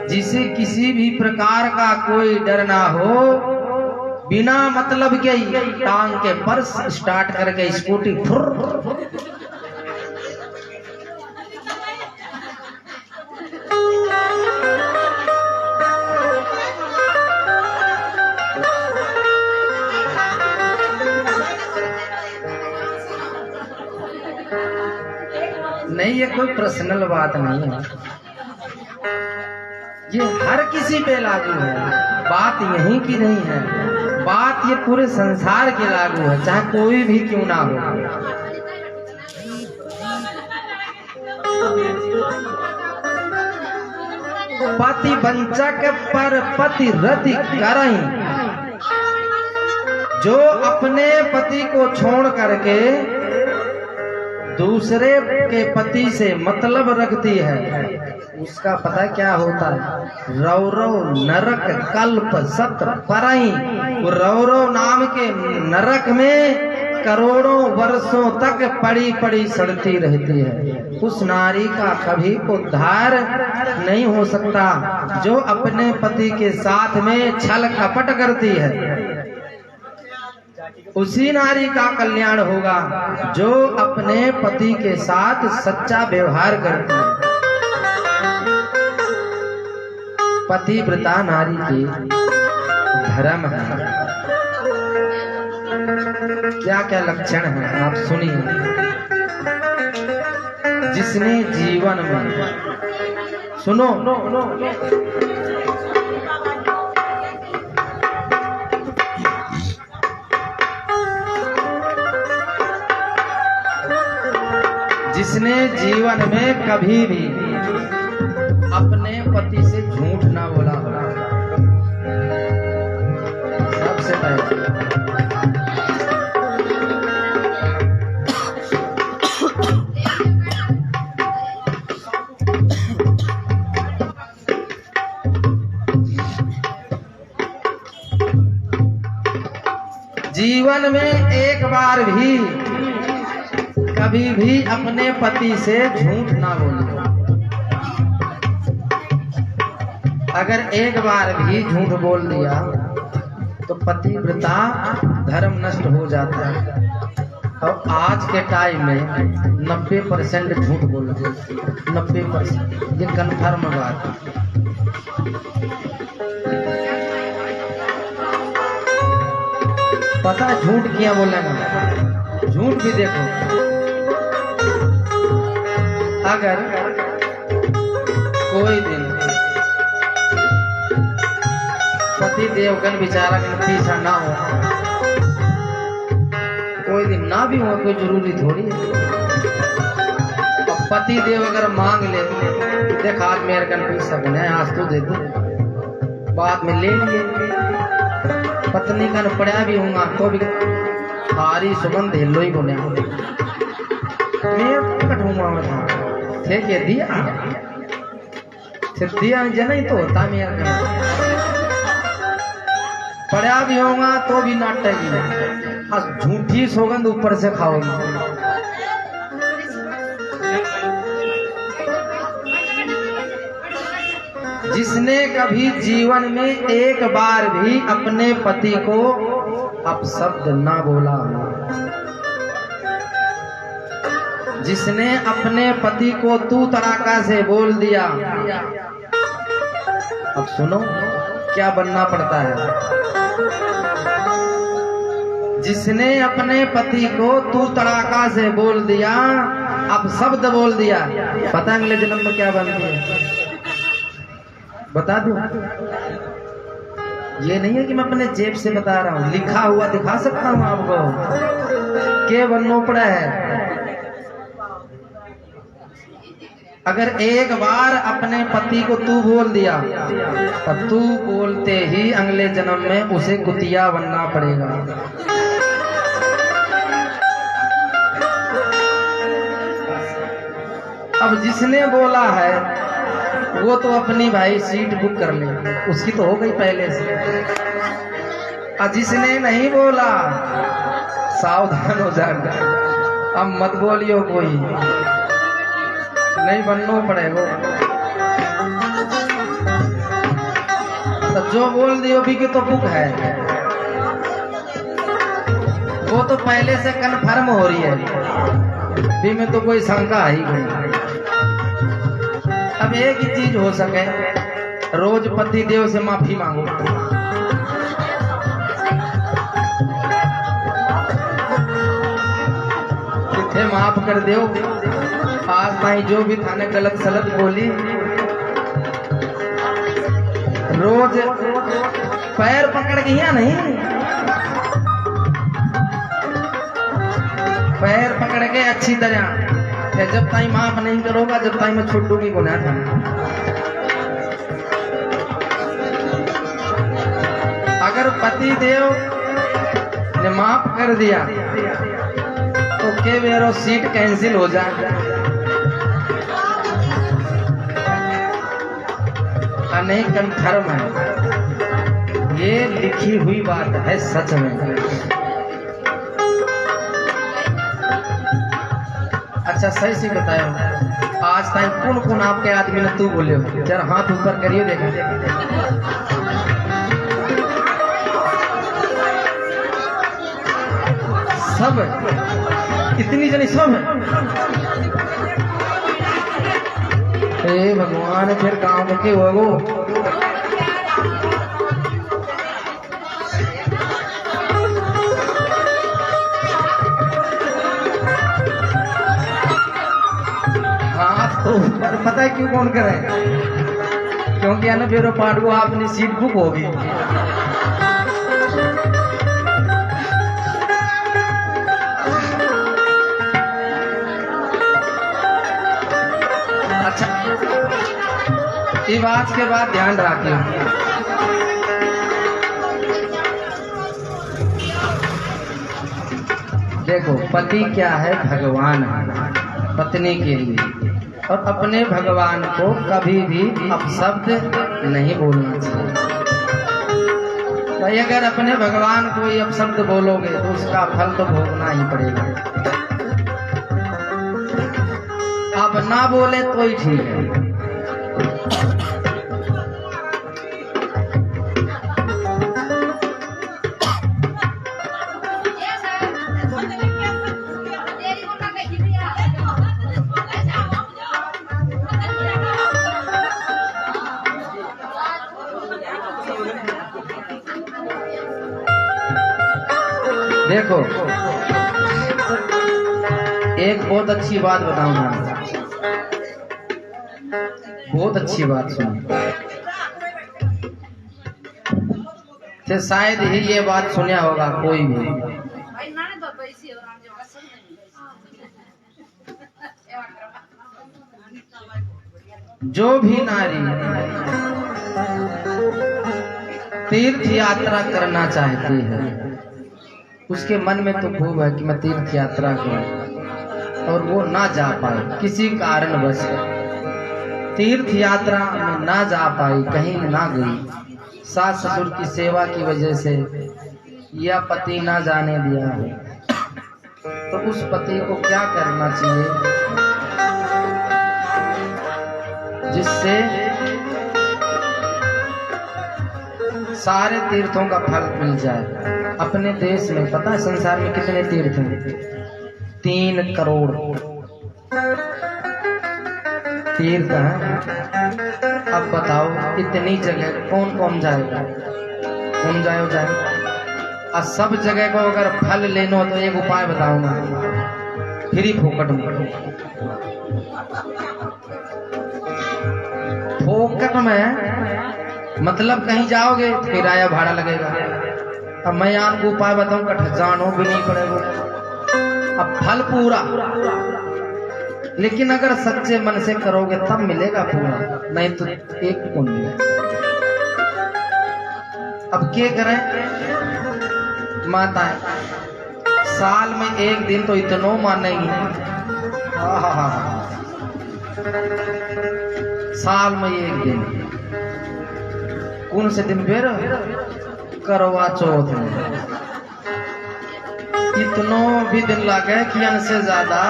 जिसे किसी भी प्रकार का कोई डर ना हो। बिना मतलब के टांग के पर्स स्टार्ट करके स्कूटी फुर, नहीं, ये कोई पर्सनल बात नहीं है, ये हर किसी पे लागू है। बात यहीं की नहीं है, बात ये पूरे संसार के लागू है, चाहे कोई भी क्यों ना हो। पति वंचक पर पति रति करई, जो अपने पति को छोड़ करके दूसरे के पति से मतलब रखती है, उसका पता क्या होता है? रौरव नरक कल्प सत्र परई। रौरव नाम के नरक में करोड़ों वर्षों तक पड़ी पड़ी सड़ती रहती है। उस नारी का कभी उद्धार नहीं हो सकता जो अपने पति के साथ में छल कपट करती है। उसी नारी का कल्याण होगा जो अपने पति के साथ सच्चा व्यवहार करती है। पतिव्रता नारी की धर्म है। क्या क्या लक्षण है आप सुनिए। जिसने जीवन में, सुनो, जिसने जीवन में कभी भी अपने पति से झूठ ना बोला हो, सबसे पहले जीवन में एक बार भी कभी भी अपने पति से झूठ ना बोले। अगर एक बार भी झूठ बोल दिया तो पतिव्रता धर्म नष्ट हो जाता है। और आज के टाइम में 90% झूठ बोलते हैं, 90%, ये कन्फर्म बात है। पता है झूठ किया बोलेगा, झूठ भी देखो। अगर कोई दिन पति देवगन बेचारा का पीछा ना हो, कोई दिन ना भी हो, कोई जरूरी थोड़ी है। अब पति देव अगर मांग ले, देखा आज मेरे कन पीछा बने, आज तो दे दो, बाद में ले लिए। पत्नी कन पड़ा भी हूँगा तो भी हारी सुगंध हिलो ही बोले मैं कटूंगा मैं था थे के दिया दिया जन ही तो होता मेरे पड़ा भी होगा तो भी नाटक आज झूठी सुगंध ऊपर से खाओगी। जिसने कभी जीवन में एक बार भी अपने पति को अपशब्द ना बोला, जिसने अपने पति को तू तड़ाका से बोल दिया, अब सुनो क्या बनना पड़ता है। जिसने अपने पति को तू तड़ाका से बोल दिया, अब शब्द बोल दिया, पता अगले जन्म में क्या बनती है बता दो। ये नहीं है कि मैं अपने जेब से बता रहा हूं, लिखा हुआ दिखा सकता हूं आपको, के बनना पड़ा है। अगर एक बार अपने पति को तू बोल दिया, तब तू बोलते ही अगले जन्म में उसे कुतिया बनना पड़ेगा। अब जिसने बोला है वो तो अपनी भाई सीट बुक कर ले, उसकी तो हो गई पहले से। और जिसने नहीं बोला सावधान हो जाना, अब मत बोलियो कोई, नहीं बनना पड़ेगा। तो जो बोल दियो भी कि तो बुक है, वो तो पहले से कन्फर्म हो रही है, भी में तो कोई शंका ही नहीं। अब एक ही चीज हो सके, रोज पति देव से माफी मांगो। किथे माफ कर दो, आज भाई जो भी थाने गलत सलत बोली, रोज पैर पकड़ के या नहीं, पैर पकड़ के अच्छी तरह, जब ताई माफ नहीं करोगा, जब ताई मैं छुट्टूगी गुनाह था। अगर पति देव ने माफ कर दिया तो के मेरो सीट कैंसिल हो जाए, नहीं कन्फर्म है, ये लिखी हुई बात है सच में। अच्छा सही से बताया, आज तक कौन कौन आपके आदमी ने तू बोले हो, जरा हाथ ऊपर करिए देखा। सब इतनी जनी सब हे भगवान, फिर गांव के वो पता है क्यों कौन करे, क्योंकि है ना फिर पांडु आपने सीट बुक होगी। अच्छा ये बात के बाद ध्यान रखिए, देखो पति क्या है, भगवान है पत्नी के लिए, और अपने भगवान को कभी भी अपशब्द नहीं बोलना चाहिए। भाई अगर अपने भगवान को ही अपशब्द बोलोगे तो उसका फल तो भोगना ही पड़ेगा। आप ना बोले तो ही ठीक है। देखो एक बहुत अच्छी बात बताऊंगा, बहुत अच्छी बात सुनो। तो शायद ही ये बात सुना होगा कोई भी। जो भी नारी तीर्थ यात्रा करना चाहती है, उसके मन में तो खूब है कि मैं तीर्थ यात्रा करूं, और वो ना जा पाए किसी कारणवश, तीर्थ यात्रा में ना जा पाई, कहीं ना गई, सास ससुर की सेवा की वजह से या पति ना जाने दिया है, तो उस पति को क्या करना चाहिए जिससे सारे तीर्थों का फल मिल जाए। अपने देश में पता है संसार में कितने तीर्थ हैं? 3 करोड़ तीर्थ हैं। अब बताओ इतनी जगह कौन कौन जाएगा? कौन जाए? और सब जगह को अगर फल लेना हो तो एक उपाय बताऊंगा, फ्री फोकट में। फोकट में मतलब कहीं जाओगे तो किराया भाड़ा लगेगा। अब मैं आपको उपाय बताऊं, कठ जानो भी नहीं पड़ेगा। अब फल पूरा, लेकिन अगर सच्चे मन से करोगे तब मिलेगा पूरा, नहीं तो एक कौन मिलेगा। अब क्या करें माता, साल में एक दिन तो इतना मानेगी, साल में एक दिन। कौन से दिन? फिर करवा चौथ में। इतनो भी दिन लगे कि इनसे ज्यादा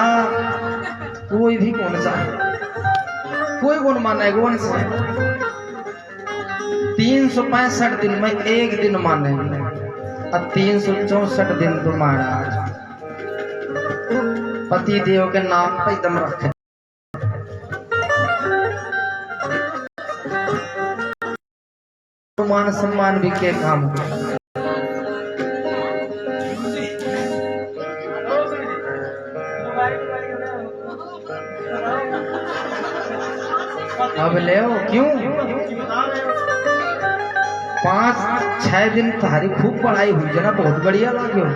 कोई भी कौन चाहे, कोई कौन मानेगा उनसे। 365 दिन में एक दिन मानेंगे, और 364 दिन तो महाराज पति देव के नाम पर एकदम रखे। मान सम्मान भी के काम। अब ले क्यों? 5-6 दिन तुम्हारी खूब पढ़ाई हुई है ना, बहुत बढ़िया लगी हो।